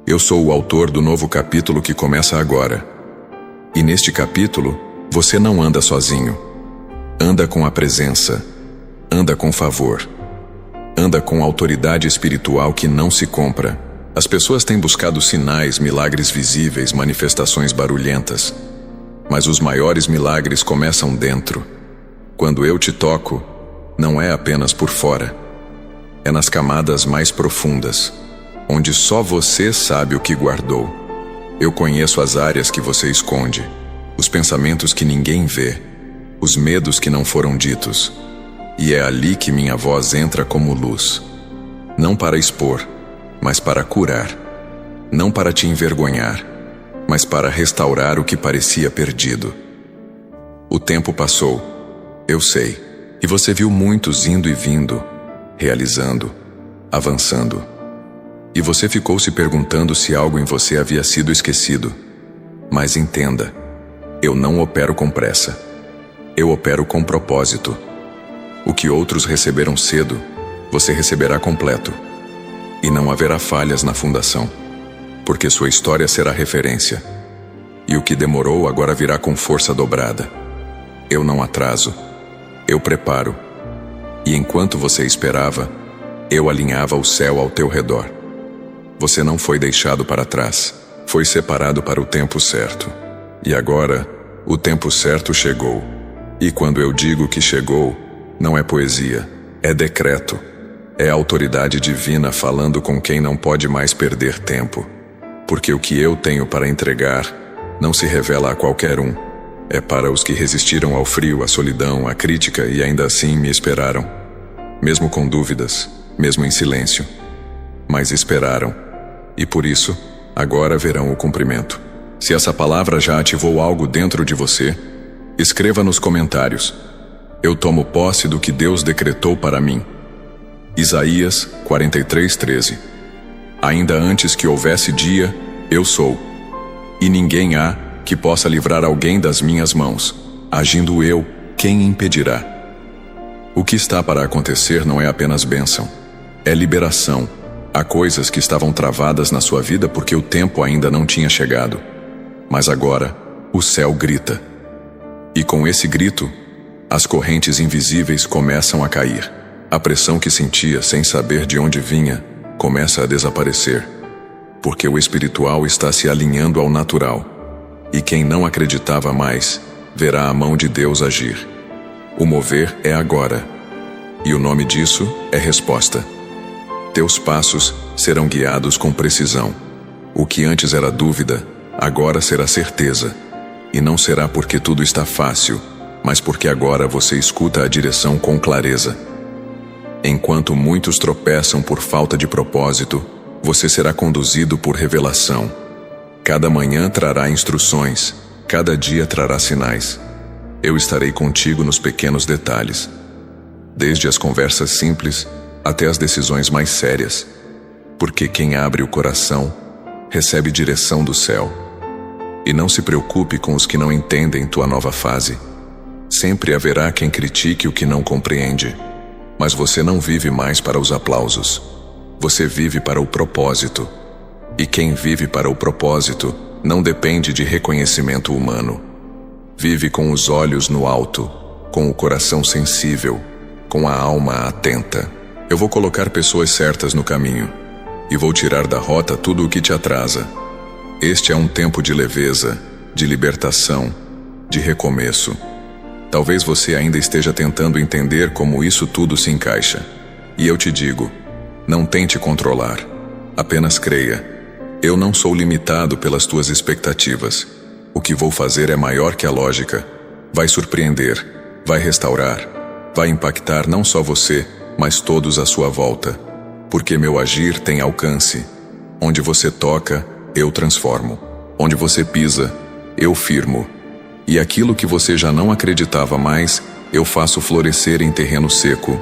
Eu sou o autor do novo capítulo que começa agora. E neste capítulo, você não anda sozinho. Anda com a presença. Anda com favor. Anda com autoridade espiritual que não se compra. As pessoas têm buscado sinais, milagres visíveis, manifestações barulhentas. Mas os maiores milagres começam dentro. Quando eu te toco, não é apenas por fora. É nas camadas mais profundas, onde só você sabe o que guardou. Eu conheço as áreas que você esconde, os pensamentos que ninguém vê, os medos que não foram ditos. E é ali que minha voz entra como luz. Não para expor, mas para curar. Não para te envergonhar, mas para restaurar o que parecia perdido. O tempo passou, eu sei, e você viu muitos indo e vindo, realizando, avançando. E você ficou se perguntando se algo em você havia sido esquecido. Mas entenda, eu não opero com pressa. Eu opero com propósito. O que outros receberam cedo, você receberá completo. E não haverá falhas na fundação, porque sua história será referência. E o que demorou agora virá com força dobrada. Eu não atraso, eu preparo. E enquanto você esperava, eu alinhava o céu ao teu redor. Você não foi deixado para trás, foi separado para o tempo certo. E agora, o tempo certo chegou. E quando eu digo que chegou, não é poesia, é decreto. É a autoridade divina falando com quem não pode mais perder tempo. Porque o que eu tenho para entregar não se revela a qualquer um. É para os que resistiram ao frio, à solidão, à crítica e ainda assim me esperaram. Mesmo com dúvidas, mesmo em silêncio. Mas esperaram. E por isso, agora verão o cumprimento. Se essa palavra já ativou algo dentro de você, escreva nos comentários: eu tomo posse do que Deus decretou para mim. Isaías 43:13. Ainda antes que houvesse dia, eu sou. E ninguém há que possa livrar alguém das minhas mãos. Agindo eu, quem impedirá? O que está para acontecer não é apenas bênção. É liberação. Há coisas que estavam travadas na sua vida porque o tempo ainda não tinha chegado. Mas agora, o céu grita. E com esse grito, as correntes invisíveis começam a cair. A pressão que sentia sem saber de onde vinha começa a desaparecer. Porque o espiritual está se alinhando ao natural. E quem não acreditava mais, verá a mão de Deus agir. O mover é agora. E o nome disso é resposta. Teus passos serão guiados com precisão. O que antes era dúvida, agora será certeza. E não será porque tudo está fácil, mas porque agora você escuta a direção com clareza. Enquanto muitos tropeçam por falta de propósito, você será conduzido por revelação. Cada manhã trará instruções, cada dia trará sinais. Eu estarei contigo nos pequenos detalhes, desde as conversas simples até as decisões mais sérias, porque quem abre o coração recebe direção do céu. E não se preocupe com os que não entendem tua nova fase. Sempre haverá quem critique o que não compreende, mas você não vive mais para os aplausos. Você vive para o propósito. E quem vive para o propósito não depende de reconhecimento humano. Vive com os olhos no alto, com o coração sensível, com a alma atenta. Eu vou colocar pessoas certas no caminho e vou tirar da rota tudo o que te atrasa. Este é um tempo de leveza, de libertação, de recomeço. Talvez você ainda esteja tentando entender como isso tudo se encaixa. E eu te digo, não tente controlar, apenas creia. Eu não sou limitado pelas tuas expectativas. O que vou fazer é maior que a lógica. Vai surpreender, vai restaurar, vai impactar não só você, mas todos à sua volta. Porque meu agir tem alcance. Onde você toca, eu transformo. Onde você pisa, eu firmo. E aquilo que você já não acreditava mais, eu faço florescer em terreno seco.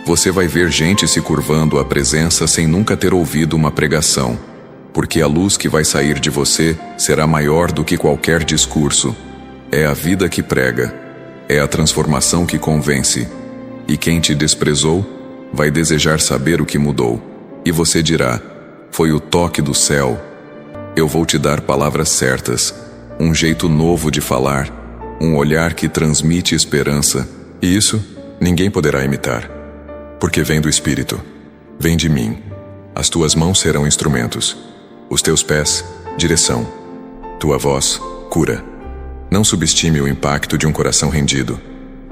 Você vai ver gente se curvando à presença sem nunca ter ouvido uma pregação. Porque a luz que vai sair de você será maior do que qualquer discurso. É a vida que prega. É a transformação que convence. E quem te desprezou, vai desejar saber o que mudou. E você dirá, foi o toque do céu. Eu vou te dar palavras certas, um jeito novo de falar, um olhar que transmite esperança. E isso, ninguém poderá imitar. Porque vem do Espírito. Vem de mim. As tuas mãos serão instrumentos. Os teus pés, direção. Tua voz, cura. Não subestime o impacto de um coração rendido.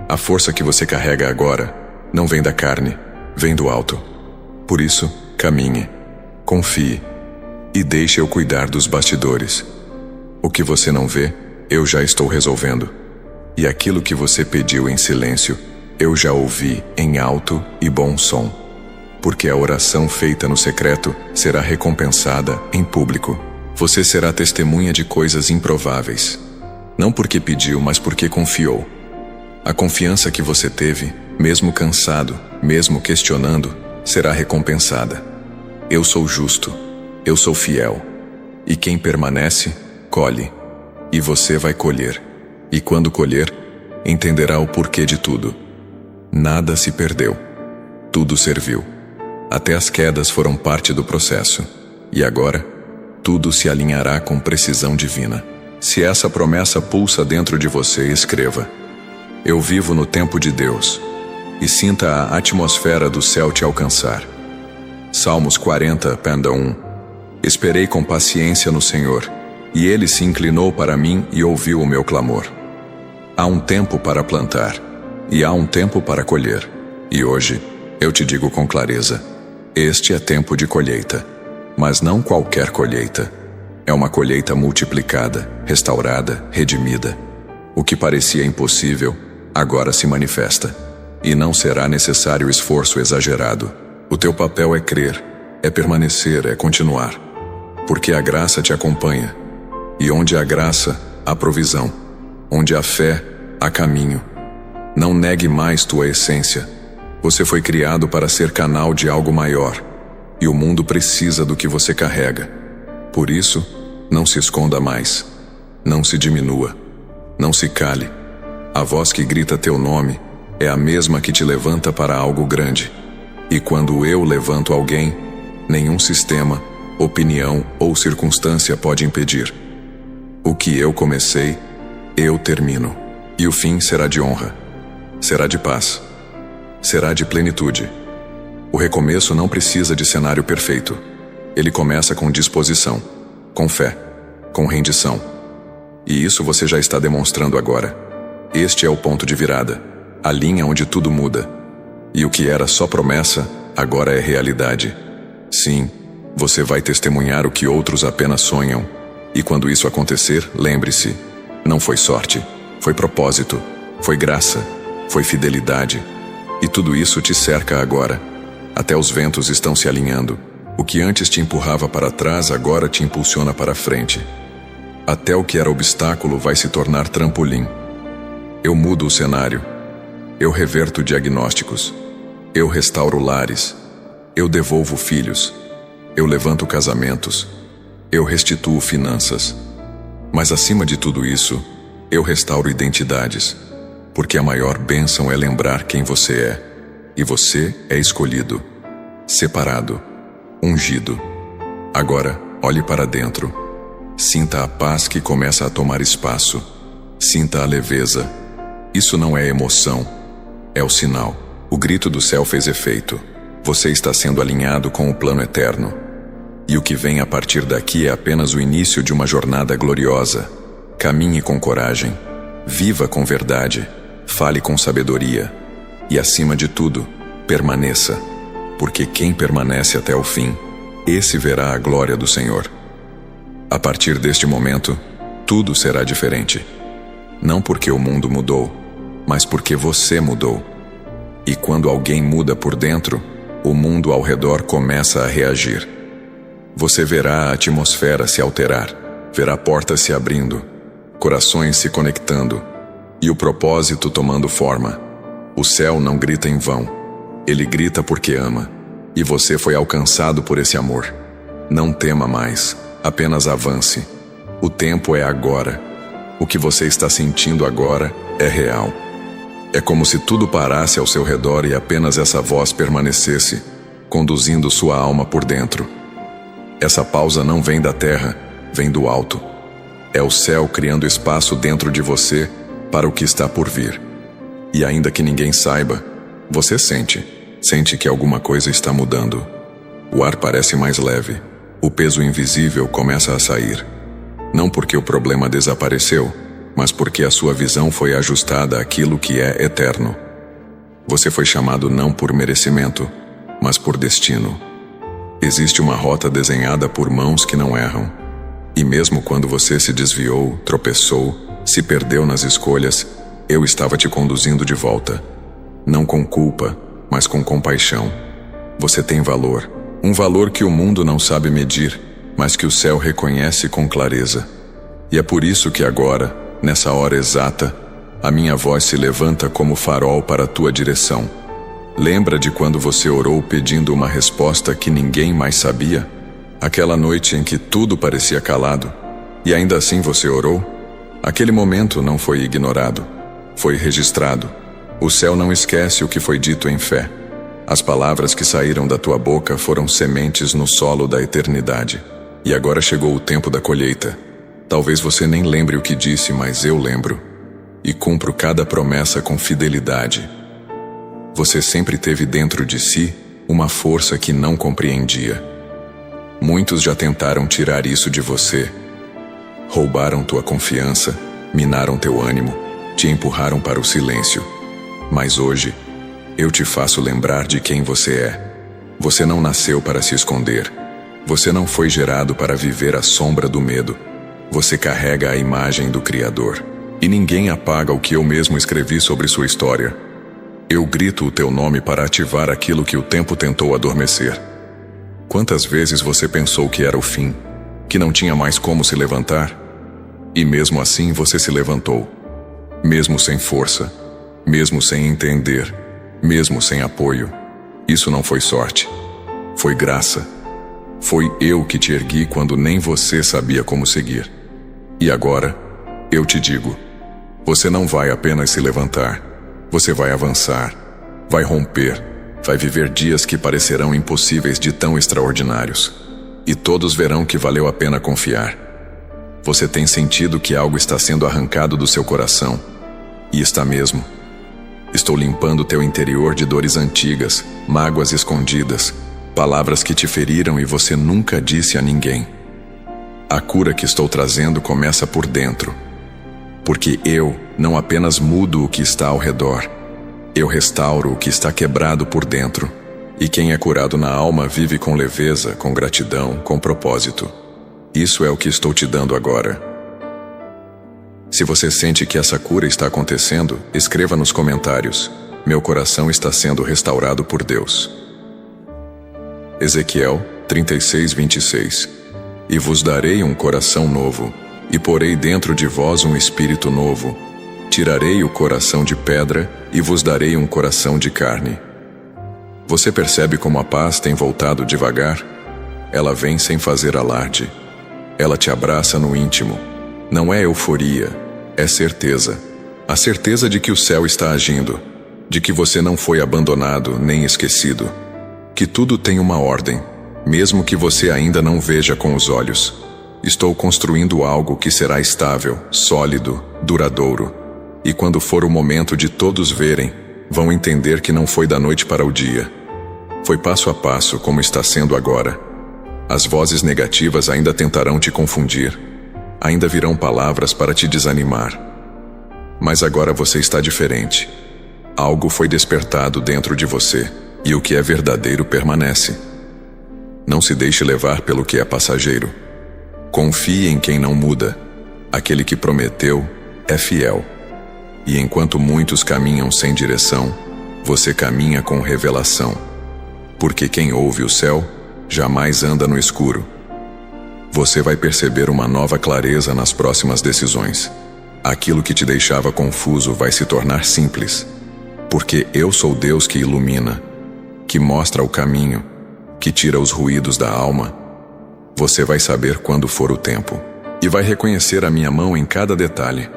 A força que você carrega agora não vem da carne, vem do alto. Por isso, caminhe, confie e deixe eu cuidar dos bastidores. O que você não vê, eu já estou resolvendo. E aquilo que você pediu em silêncio, eu já ouvi em alto e bom som. Porque a oração feita no secreto será recompensada em público. Você será testemunha de coisas improváveis. Não porque pediu, mas porque confiou. A confiança que você teve, mesmo cansado, mesmo questionando, será recompensada. Eu sou justo, eu sou fiel. E quem permanece, colhe. E você vai colher. E quando colher, entenderá o porquê de tudo. Nada se perdeu. Tudo serviu. Até as quedas foram parte do processo. E agora, tudo se alinhará com precisão divina. Se essa promessa pulsa dentro de você, escreva: eu vivo no tempo de Deus. E sinta a atmosfera do céu te alcançar. Salmos 40:1. Esperei com paciência no Senhor, e Ele se inclinou para mim e ouviu o meu clamor. Há um tempo para plantar, e há um tempo para colher. E hoje, eu te digo com clareza, este é tempo de colheita, mas não qualquer colheita. É uma colheita multiplicada, restaurada, redimida. O que parecia impossível, agora se manifesta. E não será necessário esforço exagerado. O teu papel é crer, é permanecer, é continuar. Porque a graça te acompanha. E onde há graça, há provisão. Onde há fé, há caminho. Não negue mais tua essência. Você foi criado para ser canal de algo maior. E o mundo precisa do que você carrega. Por isso, não se esconda mais. Não se diminua. Não se cale. A voz que grita teu nome é a mesma que te levanta para algo grande. E quando eu levanto alguém, nenhum sistema, opinião ou circunstância pode impedir. O que eu comecei, eu termino. E o fim será de honra. Será de paz. Será de plenitude. O recomeço não precisa de cenário perfeito. Ele começa com disposição, com fé, com rendição. E isso você já está demonstrando agora. Este é o ponto de virada, a linha onde tudo muda. E o que era só promessa, agora é realidade. Sim, você vai testemunhar o que outros apenas sonham. E quando isso acontecer, lembre-se, não foi sorte, foi propósito, foi graça, foi fidelidade. E tudo isso te cerca agora. Até os ventos estão se alinhando. O que antes te empurrava para trás, agora te impulsiona para frente. Até o que era obstáculo vai se tornar trampolim. Eu mudo o cenário. Eu reverto diagnósticos. Eu restauro lares. Eu devolvo filhos. Eu levanto casamentos. Eu restituo finanças. Mas acima de tudo isso, eu restauro identidades. Porque a maior bênção é lembrar quem você é. E você é escolhido, separado, ungido. Agora, olhe para dentro. Sinta a paz que começa a tomar espaço. Sinta a leveza. Isso não é emoção, é o sinal. O grito do céu fez efeito. Você está sendo alinhado com o plano eterno. E o que vem a partir daqui é apenas o início de uma jornada gloriosa. Caminhe com coragem. Viva com verdade. Fale com sabedoria. E acima de tudo, permaneça. Porque quem permanece até o fim, esse verá a glória do Senhor. A partir deste momento, tudo será diferente. Não porque o mundo mudou, mas porque você mudou. E quando alguém muda por dentro, o mundo ao redor começa a reagir. Você verá a atmosfera se alterar, verá portas se abrindo, corações se conectando, e o propósito tomando forma. O céu não grita em vão. Ele grita porque ama. E você foi alcançado por esse amor. Não tema mais. Apenas avance. O tempo é agora. O que você está sentindo agora é real. É como se tudo parasse ao seu redor e apenas essa voz permanecesse, conduzindo sua alma por dentro. Essa pausa não vem da terra, vem do alto. É o céu criando espaço dentro de você para o que está por vir. E ainda que ninguém saiba, você sente que alguma coisa está mudando. O ar parece mais leve. O peso invisível começa a sair. Não porque o problema desapareceu, mas porque a sua visão foi ajustada àquilo que é eterno. Você foi chamado não por merecimento, mas por destino. Existe uma rota desenhada por mãos que não erram. E mesmo quando você se desviou, tropeçou, se perdeu nas escolhas, eu estava te conduzindo de volta. Não com culpa, mas com compaixão. Você tem valor. Um valor que o mundo não sabe medir, mas que o céu reconhece com clareza. E é por isso que agora, nessa hora exata, a minha voz se levanta como farol para a tua direção. Lembra de quando você orou pedindo uma resposta que ninguém mais sabia? Aquela noite em que tudo parecia calado, e ainda assim você orou? Aquele momento não foi ignorado, foi registrado. O céu não esquece o que foi dito em fé. As palavras que saíram da tua boca foram sementes no solo da eternidade. E agora chegou o tempo da colheita. Talvez você nem lembre o que disse, mas eu lembro. E cumpro cada promessa com fidelidade. Você sempre teve dentro de si uma força que não compreendia. Muitos já tentaram tirar isso de você. Roubaram tua confiança, minaram teu ânimo, te empurraram para o silêncio. Mas hoje, eu te faço lembrar de quem você é. Você não nasceu para se esconder. Você não foi gerado para viver à sombra do medo. Você carrega a imagem do Criador. e ninguém apaga o que eu mesmo escrevi sobre sua história. Eu grito o teu nome para ativar aquilo que o tempo tentou adormecer. Quantas vezes você pensou que era o fim, que não tinha mais como se levantar? E mesmo assim você se levantou. Mesmo sem força, mesmo sem entender, mesmo sem apoio. Isso não foi sorte. Foi graça. Foi eu que te ergui quando nem você sabia como seguir. E agora, eu te digo, você não vai apenas se levantar, você vai avançar, vai romper, vai viver dias que parecerão impossíveis de tão extraordinários. E todos verão que valeu a pena confiar. Você tem sentido que algo está sendo arrancado do seu coração. E está mesmo. Estou limpando teu interior de dores antigas, mágoas escondidas, palavras que te feriram e você nunca disse a ninguém. A cura que estou trazendo começa por dentro. Porque eu não apenas mudo o que está ao redor, eu restauro o que está quebrado por dentro. E quem é curado na alma vive com leveza, com gratidão, com propósito. Isso é o que estou te dando agora. Se você sente que essa cura está acontecendo, escreva nos comentários: meu coração está sendo restaurado por Deus. Ezequiel 36:26. E vos darei um coração novo, e porei dentro de vós um espírito novo. Tirarei o coração de pedra, e vos darei um coração de carne. Você percebe como a paz tem voltado devagar? Ela vem sem fazer alarde. Ela te abraça no íntimo. Não é euforia, é certeza. A certeza de que o céu está agindo, de que você não foi abandonado nem esquecido, que tudo tem uma ordem, mesmo que você ainda não veja com os olhos. Estou construindo algo que será estável, sólido, duradouro. E quando for o momento de todos verem, vão entender que não foi da noite para o dia. Foi passo a passo, como está sendo agora. As vozes negativas ainda tentarão te confundir. Ainda virão palavras para te desanimar. Mas agora você está diferente. Algo foi despertado dentro de você, e o que é verdadeiro permanece. Não se deixe levar pelo que é passageiro. Confie em quem não muda. Aquele que prometeu é fiel. E enquanto muitos caminham sem direção, você caminha com revelação. Porque quem ouve o céu jamais anda no escuro. Você vai perceber uma nova clareza nas próximas decisões. Aquilo que te deixava confuso vai se tornar simples. Porque eu sou Deus que ilumina, que mostra o caminho, que tira os ruídos da alma. Você vai saber quando for o tempo. E vai reconhecer a minha mão em cada detalhe.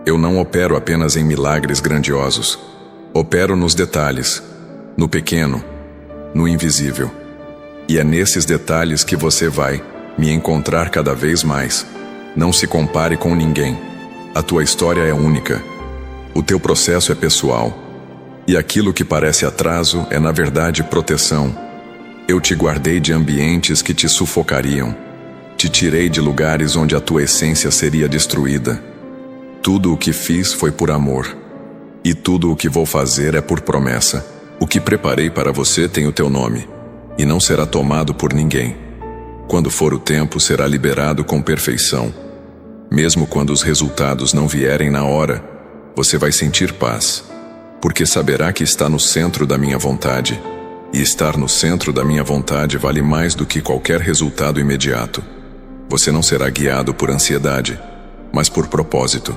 Eu não opero apenas em milagres grandiosos. Opero nos detalhes, no pequeno, no invisível. E é nesses detalhes que você vai me encontrar cada vez mais. Não se compare com ninguém. A tua história é única. O teu processo é pessoal. E aquilo que parece atraso é na verdade proteção. Eu te guardei de ambientes que te sufocariam. Te tirei de lugares onde a tua essência seria destruída. Tudo o que fiz foi por amor. E tudo o que vou fazer é por promessa. O que preparei para você tem o teu nome. E não será tomado por ninguém. Quando for o tempo, será liberado com perfeição. Mesmo quando os resultados não vierem na hora, você vai sentir paz. Porque saberá que está no centro da minha vontade. E estar no centro da minha vontade vale mais do que qualquer resultado imediato. Você não será guiado por ansiedade, mas por propósito.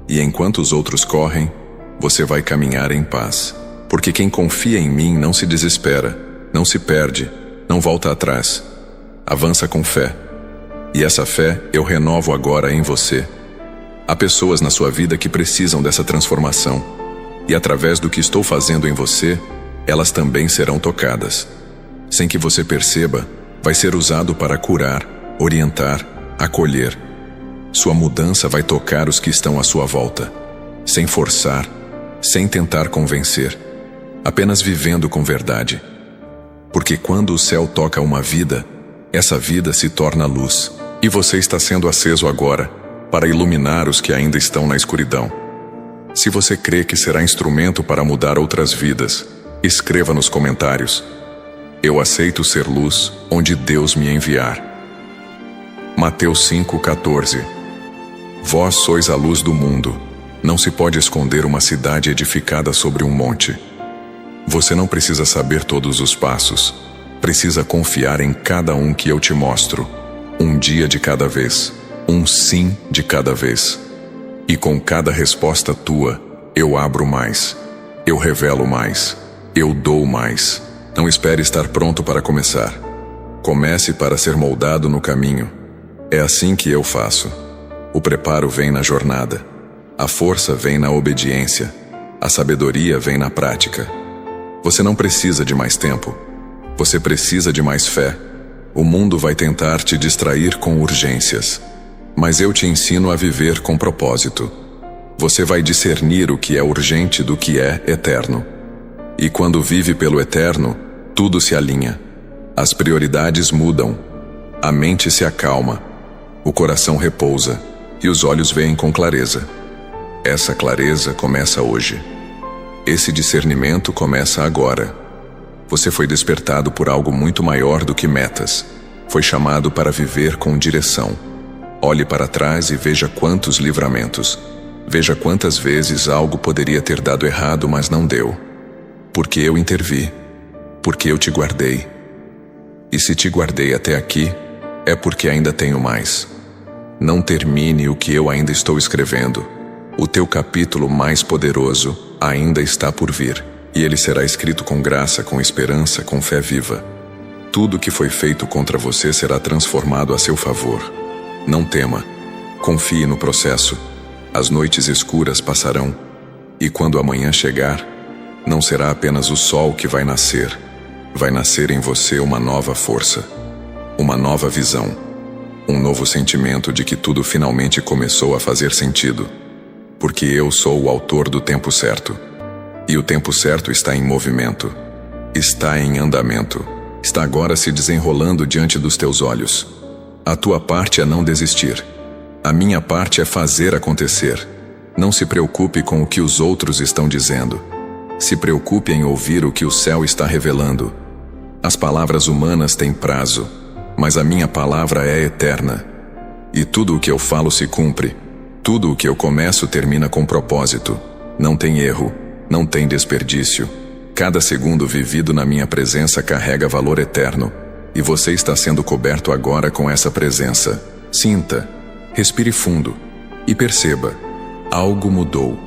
E enquanto os outros correm, você vai caminhar em paz. Porque quem confia em mim não se desespera, não se perde, não volta atrás. Avança com fé. E essa fé eu renovo agora em você. Há pessoas na sua vida que precisam dessa transformação. E através do que estou fazendo em você, elas também serão tocadas. Sem que você perceba, vai ser usado para curar, orientar, acolher. Sua mudança vai tocar os que estão à sua volta, sem forçar, sem tentar convencer, apenas vivendo com verdade. Porque quando o céu toca uma vida, essa vida se torna luz, e você está sendo aceso agora, para iluminar os que ainda estão na escuridão. Se você crê que será instrumento para mudar outras vidas, escreva nos comentários: eu aceito ser luz onde Deus me enviar. Mateus 5,14. Vós sois a luz do mundo. Não se pode esconder uma cidade edificada sobre um monte. Você não precisa saber todos os passos. Precisa confiar em cada um que eu te mostro. Um dia de cada vez. Um sim de cada vez. E com cada resposta tua, eu abro mais. Eu revelo mais. Eu dou mais. Não espere estar pronto para começar. Comece para ser moldado no caminho. É assim que eu faço. O preparo vem na jornada. A força vem na obediência. A sabedoria vem na prática. Você não precisa de mais tempo. Você precisa de mais fé. O mundo vai tentar te distrair com urgências. Mas eu te ensino a viver com propósito. Você vai discernir o que é urgente do que é eterno. E quando vive pelo eterno, tudo se alinha. As prioridades mudam. A mente se acalma. O coração repousa. E os olhos veem com clareza. Essa clareza começa hoje. Esse discernimento começa agora. Você foi despertado por algo muito maior do que metas. Foi chamado para viver com direção. Olhe para trás e veja quantos livramentos. Veja quantas vezes algo poderia ter dado errado, mas não deu. Porque eu intervi. Porque eu te guardei. E se te guardei até aqui, é porque ainda tenho mais. Não termine o que eu ainda estou escrevendo. O teu capítulo mais poderoso ainda está por vir. E ele será escrito com graça, com esperança, com fé viva. Tudo que foi feito contra você será transformado a seu favor. Não tema. Confie no processo. As noites escuras passarão. E quando amanhã chegar, não será apenas o sol que vai nascer. Vai nascer em você uma nova força. Uma nova visão. Um novo sentimento de que tudo finalmente começou a fazer sentido. Porque eu sou o autor do tempo certo. E o tempo certo está em movimento. Está em andamento. Está agora se desenrolando diante dos teus olhos. A tua parte é não desistir. A minha parte é fazer acontecer. Não se preocupe com o que os outros estão dizendo. Se preocupe em ouvir o que o céu está revelando. As palavras humanas têm prazo, mas a minha palavra é eterna. E tudo o que eu falo se cumpre. Tudo o que eu começo termina com propósito. Não tem erro, não tem desperdício. Cada segundo vivido na minha presença carrega valor eterno. E você está sendo coberto agora com essa presença. Sinta, respire fundo e perceba. Algo mudou.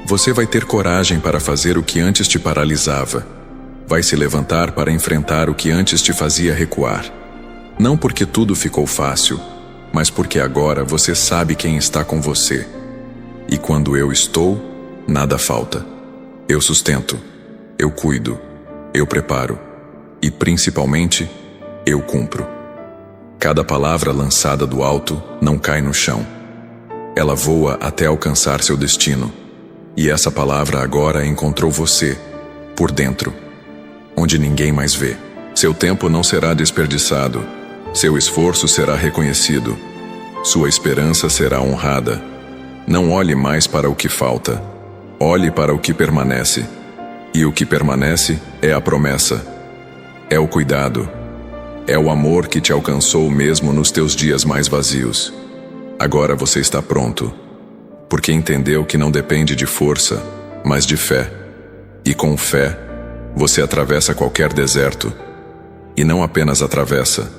Você vai ter coragem para fazer o que antes te paralisava. Vai se levantar para enfrentar o que antes te fazia recuar. Não porque tudo ficou fácil, mas porque agora você sabe quem está com você. E quando eu estou, nada falta. Eu sustento, eu cuido, eu preparo e, principalmente, eu cumpro. Cada palavra lançada do alto não cai no chão. Ela voa até alcançar seu destino. E essa palavra agora encontrou você, por dentro, onde ninguém mais vê. Seu tempo não será desperdiçado. Seu esforço será reconhecido. Sua esperança será honrada. Não olhe mais para o que falta. Olhe para o que permanece. E o que permanece é a promessa. É o cuidado. É o amor que te alcançou mesmo nos teus dias mais vazios. Agora você está pronto, porque entendeu que não depende de força, mas de fé. E com fé, você atravessa qualquer deserto. E não apenas atravessa,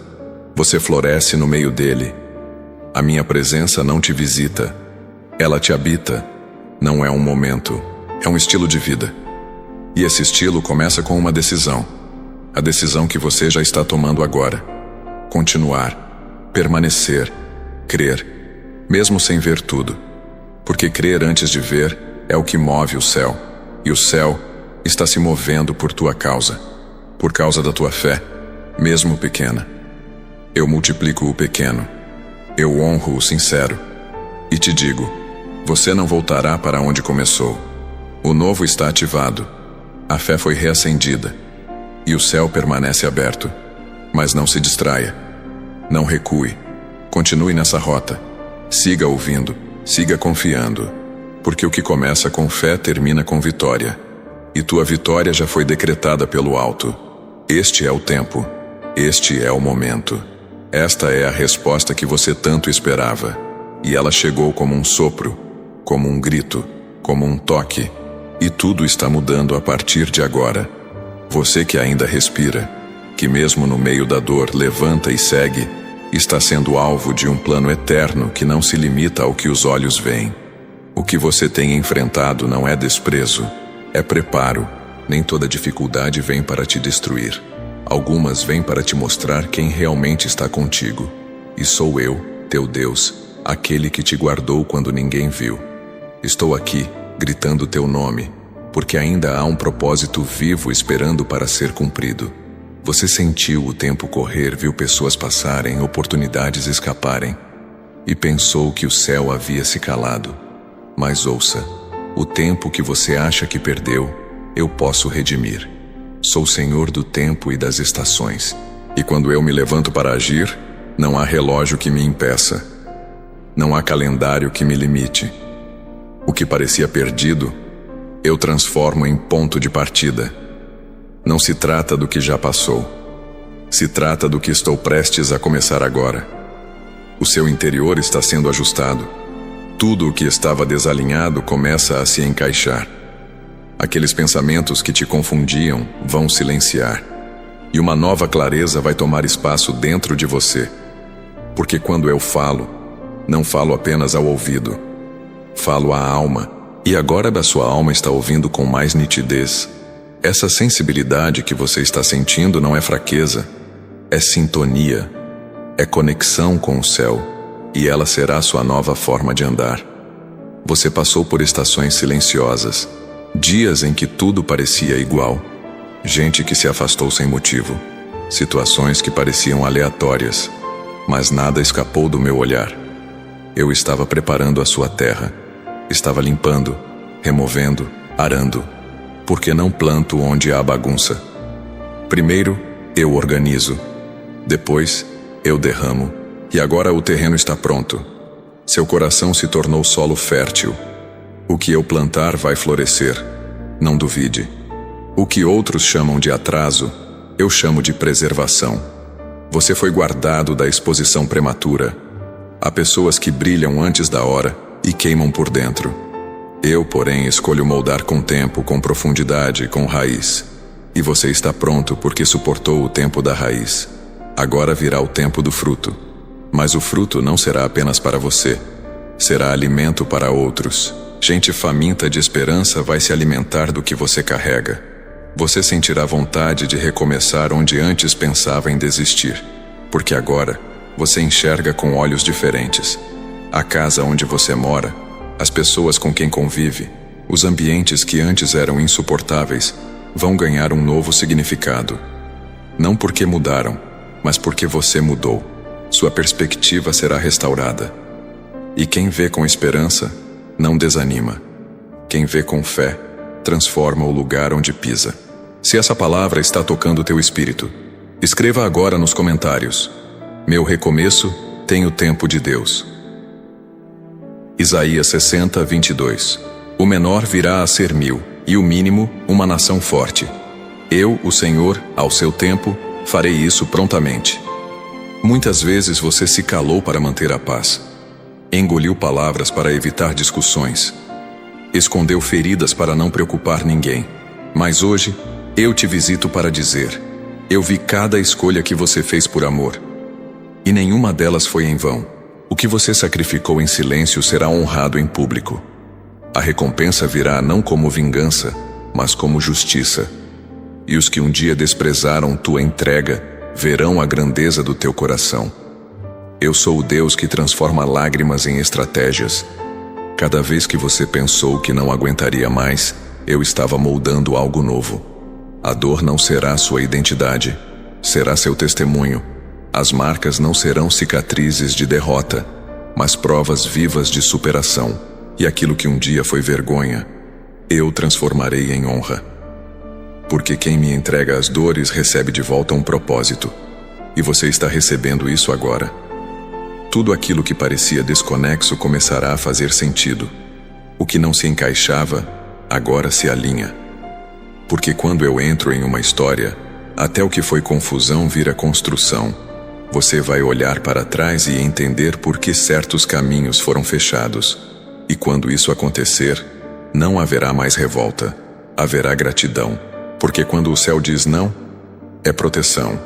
você floresce no meio dele. A minha presença não te visita, ela te habita. Não é um momento, é um estilo de vida. E esse estilo começa com uma decisão. A decisão que você já está tomando agora. Continuar, permanecer, crer, mesmo sem ver tudo. Porque crer antes de ver é o que move o céu. E o céu está se movendo por tua causa. Por causa da tua fé, mesmo pequena. Eu multiplico o pequeno. Eu honro o sincero. E te digo, você não voltará para onde começou. O novo está ativado. A fé foi reacendida. E o céu permanece aberto. Mas não se distraia. Não recue. Continue nessa rota. Siga ouvindo. Siga confiando. Porque o que começa com fé termina com vitória. E tua vitória já foi decretada pelo alto. Este é o tempo. Este é o momento. Esta é a resposta que você tanto esperava. e ela chegou como um sopro, como um grito, como um toque, e tudo está mudando a partir de agora. Você que ainda respira, que mesmo no meio da dor levanta e segue, está sendo alvo de um plano eterno que não se limita ao que os olhos veem. O que você tem enfrentado não é desprezo, é preparo. Nem toda dificuldade vem para te destruir. Algumas vêm para te mostrar quem realmente está contigo. E sou eu, teu Deus, aquele que te guardou quando ninguém viu. Estou aqui, gritando teu nome, porque ainda há um propósito vivo esperando para ser cumprido. Você sentiu o tempo correr, viu pessoas passarem, oportunidades escaparem, e pensou que o céu havia se calado. Mas ouça, o tempo que você acha que perdeu, eu posso redimir. Sou Senhor do tempo e das estações, e quando eu me levanto para agir, não há relógio que me impeça. Não há calendário que me limite. O que parecia perdido, eu transformo em ponto de partida. Não se trata do que já passou. Se trata do que estou prestes a começar agora. O seu interior está sendo ajustado. Tudo o que estava desalinhado começa a se encaixar. Aqueles pensamentos que te confundiam vão silenciar. E uma nova clareza vai tomar espaço dentro de você. Porque quando eu falo, não falo apenas ao ouvido. Falo à alma. E agora a sua alma está ouvindo com mais nitidez. Essa sensibilidade que você está sentindo não é fraqueza, é sintonia, é conexão com o céu, e ela será sua nova forma de andar. Você passou por estações silenciosas, dias em que tudo parecia igual, gente que se afastou sem motivo, situações que pareciam aleatórias, mas nada escapou do meu olhar. Eu estava preparando a sua terra, estava limpando, removendo, arando. Porque não planto onde há bagunça. Primeiro, eu organizo. Depois, eu derramo. E agora o terreno está pronto. Seu coração se tornou solo fértil. O que eu plantar vai florescer. Não duvide. O que outros chamam de atraso, eu chamo de preservação. Você foi guardado da exposição prematura. Há pessoas que brilham antes da hora e queimam por dentro. Eu, porém, escolho moldar com tempo, com profundidade, com raiz. E você está pronto porque suportou o tempo da raiz. Agora virá o tempo do fruto. Mas o fruto não será apenas para você. Será alimento para outros. Gente faminta de esperança vai se alimentar do que você carrega. Você sentirá vontade de recomeçar onde antes pensava em desistir. Porque agora, você enxerga com olhos diferentes. A casa onde você mora, as pessoas com quem convive, os ambientes que antes eram insuportáveis, vão ganhar um novo significado. Não porque mudaram, mas porque você mudou. Sua perspectiva será restaurada. E quem vê com esperança, não desanima. Quem vê com fé, transforma o lugar onde pisa. Se essa palavra está tocando teu espírito, escreva agora nos comentários: meu recomeço tem o tempo de Deus. Isaías 60, 22. O menor virá a ser 1000, e o mínimo, uma nação forte. Eu, o Senhor, ao seu tempo, farei isso prontamente. Muitas vezes você se calou para manter a paz. Engoliu palavras para evitar discussões. Escondeu feridas para não preocupar ninguém. Mas hoje, eu te visito para dizer: eu vi cada escolha que você fez por amor. E nenhuma delas foi em vão. O que você sacrificou em silêncio será honrado em público. A recompensa virá não como vingança, mas como justiça. E os que um dia desprezaram tua entrega, verão a grandeza do teu coração. Eu sou o Deus que transforma lágrimas em estratégias. Cada vez que você pensou que não aguentaria mais, eu estava moldando algo novo. A dor não será sua identidade, será seu testemunho. As marcas não serão cicatrizes de derrota, mas provas vivas de superação. E aquilo que um dia foi vergonha, eu transformarei em honra. Porque quem me entrega as dores recebe de volta um propósito. E você está recebendo isso agora. Tudo aquilo que parecia desconexo começará a fazer sentido. O que não se encaixava, agora se alinha. Porque quando eu entro em uma história, até o que foi confusão vira construção. Você vai olhar para trás e entender por que certos caminhos foram fechados. E quando isso acontecer, não haverá mais revolta, haverá gratidão. Porque quando o céu diz não, é proteção.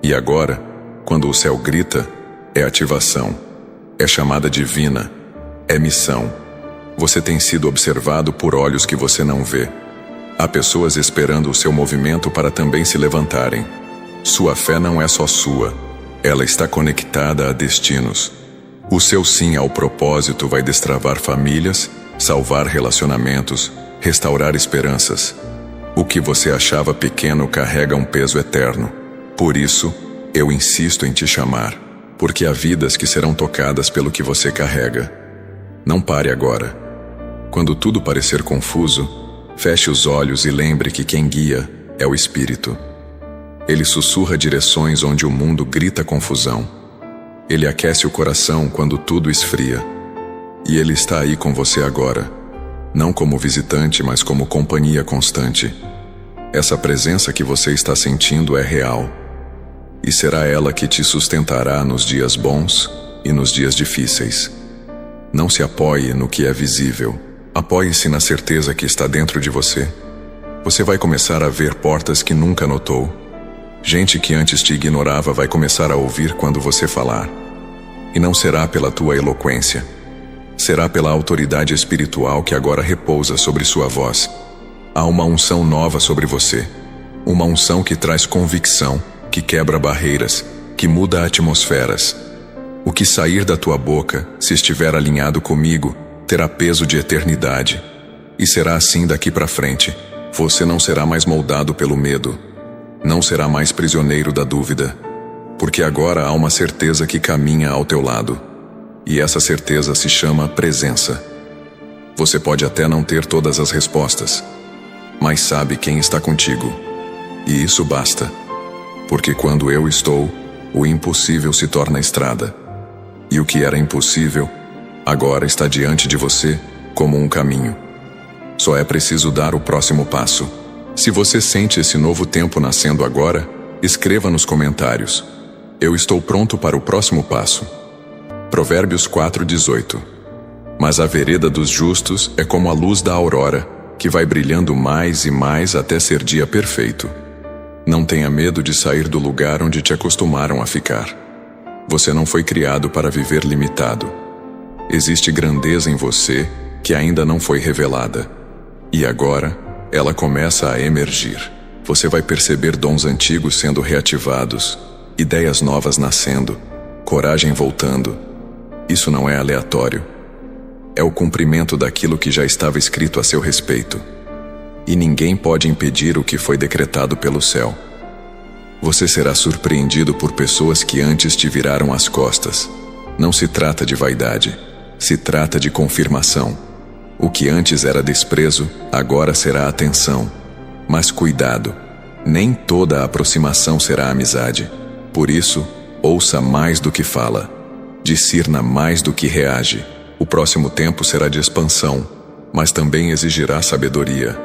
E agora, quando o céu grita, é ativação. É chamada divina, é missão. Você tem sido observado por olhos que você não vê. Há pessoas esperando o seu movimento para também se levantarem. Sua fé não é só sua, ela está conectada a destinos. O seu sim ao propósito vai destravar famílias, salvar relacionamentos, restaurar esperanças. O que você achava pequeno carrega um peso eterno. Por isso, eu insisto em te chamar, porque há vidas que serão tocadas pelo que você carrega. Não pare agora. Quando tudo parecer confuso, feche os olhos e lembre que quem guia é o Espírito. Ele sussurra direções onde o mundo grita confusão. Ele aquece o coração quando tudo esfria. E Ele está aí com você agora, não como visitante, mas como companhia constante. Essa presença que você está sentindo é real. E será ela que te sustentará nos dias bons e nos dias difíceis. Não se apoie no que é visível. Apoie-se na certeza que está dentro de você. Você vai começar a ver portas que nunca notou. Gente que antes te ignorava vai começar a ouvir quando você falar. E não será pela tua eloquência. Será pela autoridade espiritual que agora repousa sobre sua voz. Há uma unção nova sobre você. Uma unção que traz convicção, que quebra barreiras, que muda atmosferas. O que sair da tua boca, se estiver alinhado comigo, terá peso de eternidade. E será assim daqui para frente. Você não será mais moldado pelo medo. Não será mais prisioneiro da dúvida. Porque agora há uma certeza que caminha ao teu lado. E essa certeza se chama presença. Você pode até não ter todas as respostas, mas sabe quem está contigo. E isso basta. Porque quando eu estou, o impossível se torna estrada. E o que era impossível, agora está diante de você como um caminho. Só é preciso dar o próximo passo. Se você sente esse novo tempo nascendo agora, escreva nos comentários: eu estou pronto para o próximo passo. Provérbios 4:18. Mas a vereda dos justos é como a luz da aurora, que vai brilhando mais e mais até ser dia perfeito. Não tenha medo de sair do lugar onde te acostumaram a ficar. Você não foi criado para viver limitado. Existe grandeza em você que ainda não foi revelada. E agora, ela começa a emergir. Você vai perceber dons antigos sendo reativados, ideias novas nascendo, coragem voltando. Isso não é aleatório. É o cumprimento daquilo que já estava escrito a seu respeito. E ninguém pode impedir o que foi decretado pelo céu. Você será surpreendido por pessoas que antes te viraram as costas. Não se trata de vaidade. Se trata de confirmação. O que antes era desprezo, agora será atenção. Mas cuidado, nem toda aproximação será amizade. Por isso, ouça mais do que fala. Discirna mais do que reage. O próximo tempo será de expansão, mas também exigirá sabedoria.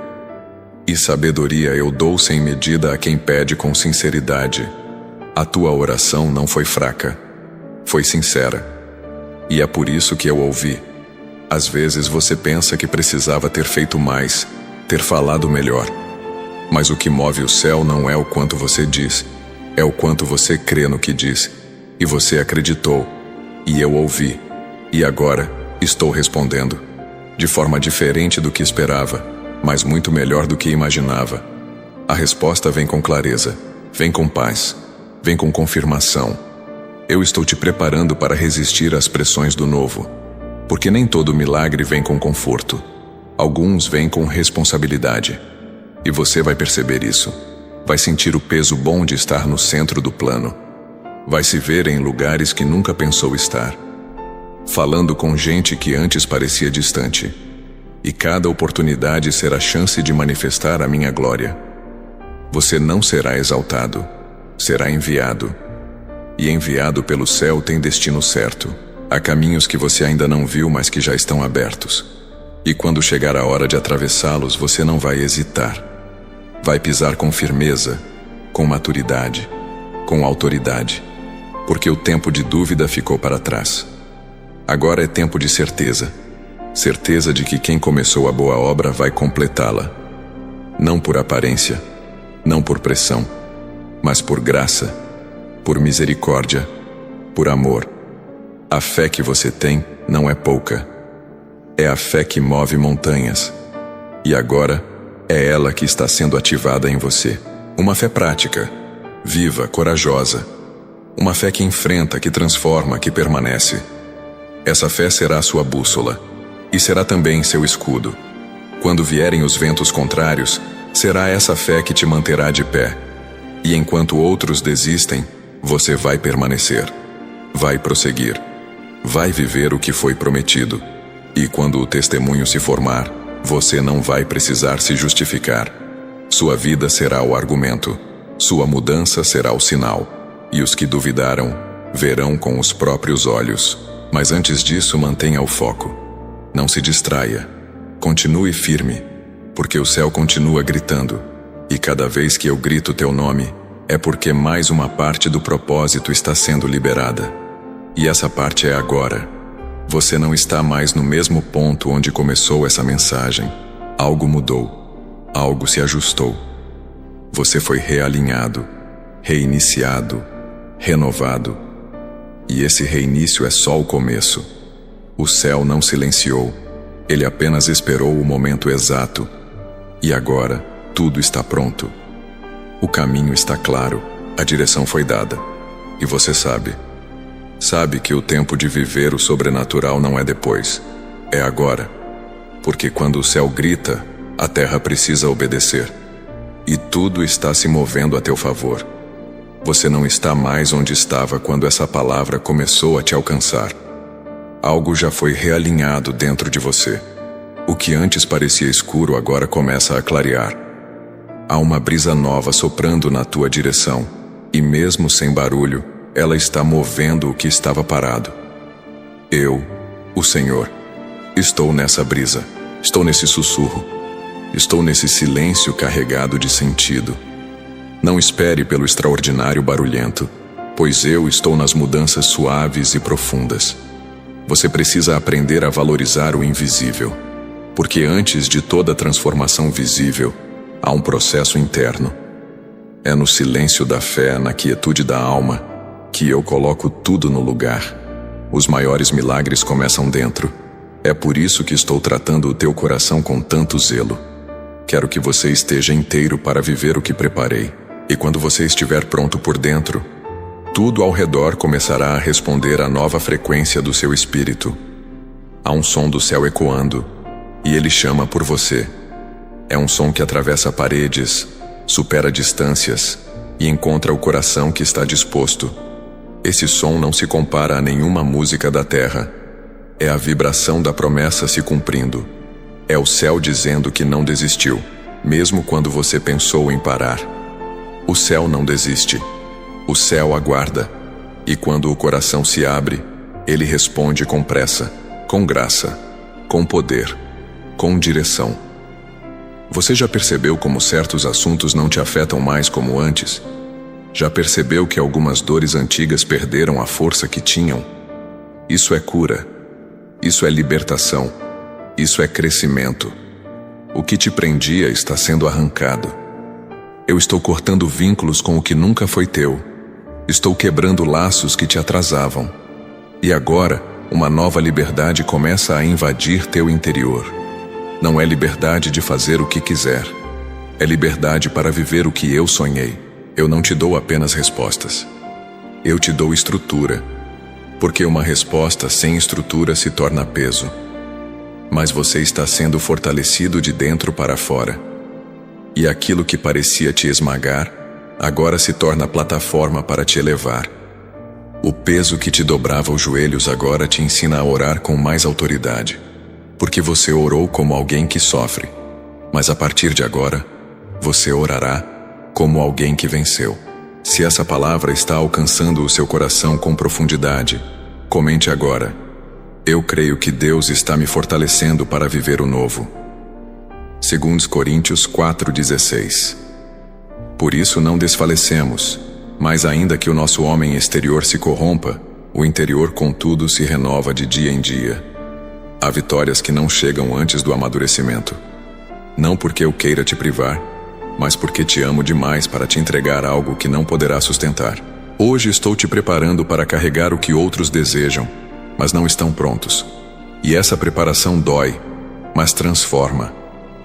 E sabedoria eu dou sem medida a quem pede com sinceridade. A tua oração não foi fraca, foi sincera. E é por isso que eu ouvi. Às vezes você pensa que precisava ter feito mais, ter falado melhor. Mas o que move o céu não é o quanto você diz, é o quanto você crê no que diz. E você acreditou, e eu ouvi. E agora, estou respondendo. De forma diferente do que esperava, mas muito melhor do que imaginava. A resposta vem com clareza, vem com paz, vem com confirmação. Eu estou te preparando para resistir às pressões do novo. Porque nem todo milagre vem com conforto. Alguns vêm com responsabilidade. E você vai perceber isso. Vai sentir o peso bom de estar no centro do plano. Vai se ver em lugares que nunca pensou estar. Falando com gente que antes parecia distante. E cada oportunidade será chance de manifestar a minha glória. Você não será exaltado, será enviado. E enviado pelo céu tem destino certo. Há caminhos que você ainda não viu, mas que já estão abertos. E quando chegar a hora de atravessá-los, você não vai hesitar. Vai pisar com firmeza, com maturidade, com autoridade. porque o tempo de dúvida ficou para trás. Agora é tempo de certeza. Certeza de que quem começou a boa obra vai completá-la. Não por aparência, não por pressão, mas por graça, por misericórdia, por amor. A fé que você tem não é pouca. É a fé que move montanhas. E agora é ela que está sendo ativada em você. Uma fé prática, viva, corajosa. Uma fé que enfrenta, que transforma, que permanece. Essa fé será sua bússola e será também seu escudo. Quando vierem os ventos contrários, será essa fé que te manterá de pé. E enquanto outros desistem, você vai permanecer. Vai prosseguir. Vai viver o que foi prometido. E quando o testemunho se formar, você não vai precisar se justificar. Sua vida será o argumento. Sua mudança será o sinal. E os que duvidaram, verão com os próprios olhos. Mas antes disso, mantenha o foco. Não se distraia. Continue firme, porque o céu continua gritando. E cada vez que eu grito teu nome, é porque mais uma parte do propósito está sendo liberada. E essa parte é agora. Você não está mais no mesmo ponto onde começou essa mensagem. Algo mudou. Algo se ajustou. Você foi realinhado, reiniciado, renovado. E esse reinício é só o começo. O céu não silenciou. Ele apenas esperou o momento exato. E agora, tudo está pronto. O caminho está claro. A direção foi dada. E você sabe. Sabe que o tempo de viver o sobrenatural não é depois. É agora. Porque quando o céu grita, a terra precisa obedecer. E tudo está se movendo a teu favor. Você não está mais onde estava quando essa palavra começou a te alcançar. Algo já foi realinhado dentro de você. O que antes parecia escuro agora começa a clarear. Há uma brisa nova soprando na tua direção, e mesmo sem barulho, ela está movendo o que estava parado. Eu, o Senhor, estou nessa brisa, estou nesse sussurro, estou nesse silêncio carregado de sentido. Não espere pelo extraordinário barulhento, pois eu estou nas mudanças suaves e profundas. Você precisa aprender a valorizar o invisível, porque antes de toda transformação visível, há um processo interno. É no silêncio da fé, na quietude da alma, que eu coloco tudo no lugar. Os maiores milagres começam dentro. É por isso que estou tratando o teu coração com tanto zelo. Quero que você esteja inteiro para viver o que preparei. E quando você estiver pronto por dentro, tudo ao redor começará a responder à nova frequência do seu espírito. Há um som do céu ecoando, e ele chama por você. É um som que atravessa paredes, supera distâncias e encontra o coração que está disposto. Esse som não se compara a nenhuma música da terra. É a vibração da promessa se cumprindo. É o céu dizendo que não desistiu, mesmo quando você pensou em parar. O céu não desiste. O céu aguarda. E quando o coração se abre, ele responde com pressa, com graça, com poder, com direção. Você já percebeu como certos assuntos não te afetam mais como antes? Já percebeu que algumas dores antigas perderam a força que tinham? Isso é cura. Isso é libertação. Isso é crescimento. O que te prendia está sendo arrancado. Eu estou cortando vínculos com o que nunca foi teu. Estou quebrando laços que te atrasavam. E agora, uma nova liberdade começa a invadir teu interior. Não é liberdade de fazer o que quiser. É liberdade para viver o que eu sonhei. Eu não te dou apenas respostas. Eu te dou estrutura. Porque uma resposta sem estrutura se torna peso. Mas você está sendo fortalecido de dentro para fora. E aquilo que parecia te esmagar, agora se torna plataforma para te elevar. O peso que te dobrava os joelhos agora te ensina a orar com mais autoridade. Porque você orou como alguém que sofre. Mas a partir de agora, você orará como alguém que venceu. Se essa palavra está alcançando o seu coração com profundidade, comente agora: eu creio que Deus está me fortalecendo para viver o novo. 2 Coríntios 4,16. Por isso não desfalecemos, Mas ainda que o nosso homem exterior se corrompa, o interior, contudo, se renova de dia em dia. Há vitórias que não chegam antes do amadurecimento. Não porque eu queira te privar, mas porque te amo demais para te entregar algo que não poderá sustentar. Hoje estou te preparando para carregar o que outros desejam, mas não estão prontos. E essa preparação dói, mas transforma.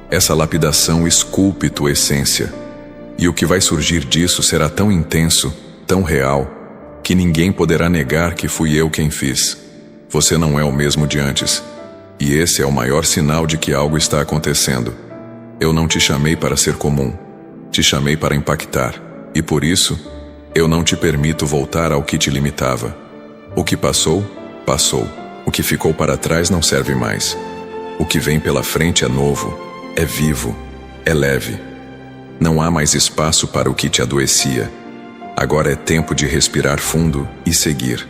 Essa lapidação esculpe tua essência. E o que vai surgir disso será tão intenso, tão real, que ninguém poderá negar que fui eu quem fiz. Você não é o mesmo de antes. E esse é o maior sinal de que algo está acontecendo. Eu não te chamei para ser comum. Te chamei para impactar. E por isso, eu não te permito voltar ao que te limitava. O que passou, passou. O que ficou para trás não serve mais. O que vem pela frente é novo, é vivo, é leve. Não há mais espaço para o que te adoecia. Agora é tempo de respirar fundo e seguir.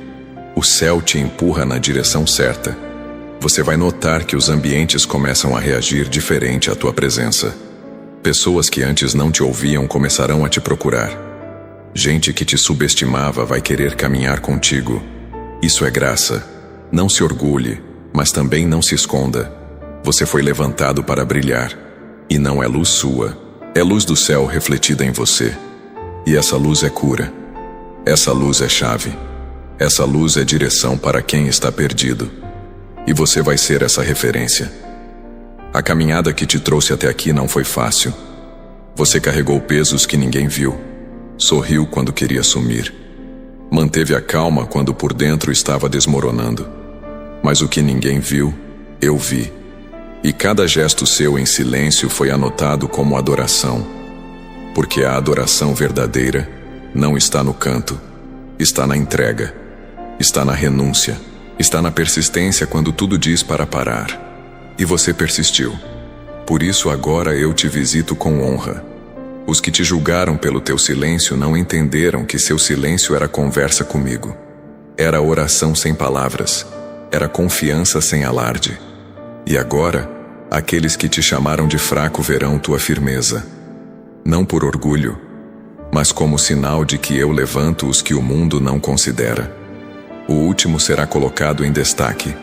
O céu te empurra na direção certa. Você vai notar que os ambientes começam a reagir diferente à tua presença. Pessoas que antes não te ouviam começarão a te procurar. Gente que te subestimava vai querer caminhar contigo. Isso é graça. Não se orgulhe, mas também não se esconda. Você foi levantado para brilhar. E não é luz sua. É luz do céu refletida em você. E essa luz é cura. Essa luz é chave. Essa luz é direção para quem está perdido. E você vai ser essa referência. A caminhada que te trouxe até aqui não foi fácil. Você carregou pesos que ninguém viu. Sorriu quando queria sumir. Manteve a calma quando por dentro estava desmoronando. Mas o que ninguém viu, eu vi. E cada gesto seu em silêncio foi anotado como adoração. Porque a adoração verdadeira não está no canto, está na entrega, está na renúncia, está na persistência quando tudo diz para parar. E você persistiu. Por isso agora eu te visito com honra. Os que te julgaram pelo teu silêncio não entenderam que seu silêncio era conversa comigo. Era oração sem palavras, era confiança sem alarde. E agora, aqueles que te chamaram de fraco verão tua firmeza. Não por orgulho, mas como sinal de que eu levanto os que o mundo não considera. O último será colocado em destaque,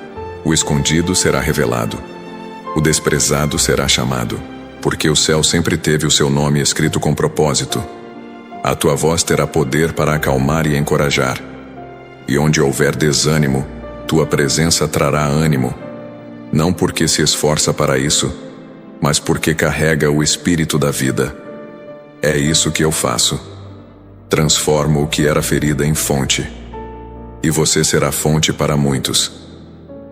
o escondido será revelado, o desprezado será chamado, porque o céu sempre teve o seu nome escrito com propósito. A tua voz terá poder para acalmar e encorajar. E onde houver desânimo, tua presença trará ânimo. Não porque se esforça para isso, mas porque carrega o espírito da vida. É isso que eu faço. Transformo o que era ferida em fonte. E você será fonte para muitos.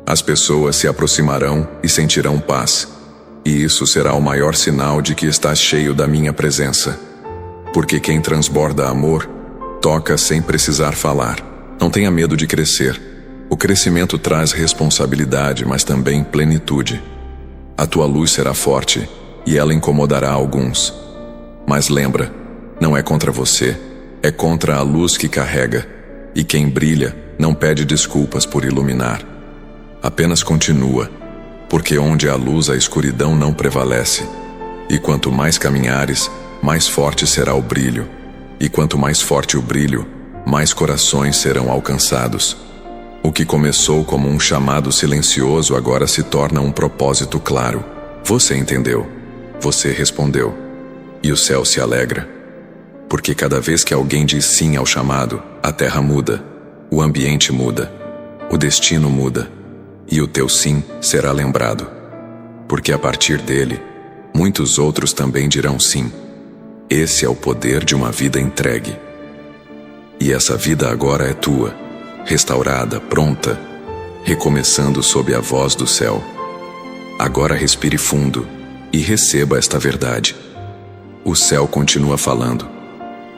As pessoas se aproximarão e sentirão paz. E isso será o maior sinal de que estás cheio da minha presença. Porque quem transborda amor, toca sem precisar falar. Não tenha medo de crescer. O crescimento traz responsabilidade, mas também plenitude. A tua luz será forte, e ela incomodará alguns. Mas lembra, não é contra você, é contra a luz que carrega. E quem brilha, não pede desculpas por iluminar. Apenas continua, porque onde há luz a escuridão não prevalece. E quanto mais caminhares, mais forte será o brilho. E quanto mais forte o brilho, mais corações serão alcançados. O que começou como um chamado silencioso agora se torna um propósito claro. Você entendeu. Você respondeu. E o céu se alegra. Porque cada vez que alguém diz sim ao chamado, a terra muda, o ambiente muda, o destino muda, e o teu sim será lembrado. Porque a partir dele, muitos outros também dirão sim. Esse é o poder de uma vida entregue. E essa vida agora é tua. Restaurada, pronta, recomeçando sob a voz do céu. Agora respire fundo e receba esta verdade. O céu continua falando,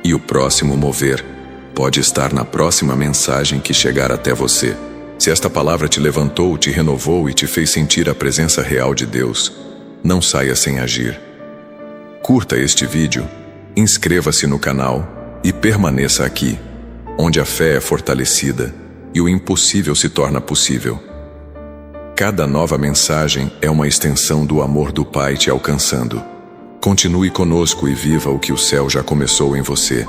e o próximo mover pode estar na próxima mensagem que chegar até você. Se esta palavra te levantou, te renovou e te fez sentir a presença real de Deus, não saia sem agir. Curta este vídeo, inscreva-se no canal e permaneça aqui, onde a fé é fortalecida e o impossível se torna possível. Cada nova mensagem é uma extensão do amor do Pai te alcançando. Continue conosco e viva o que o céu já começou em você.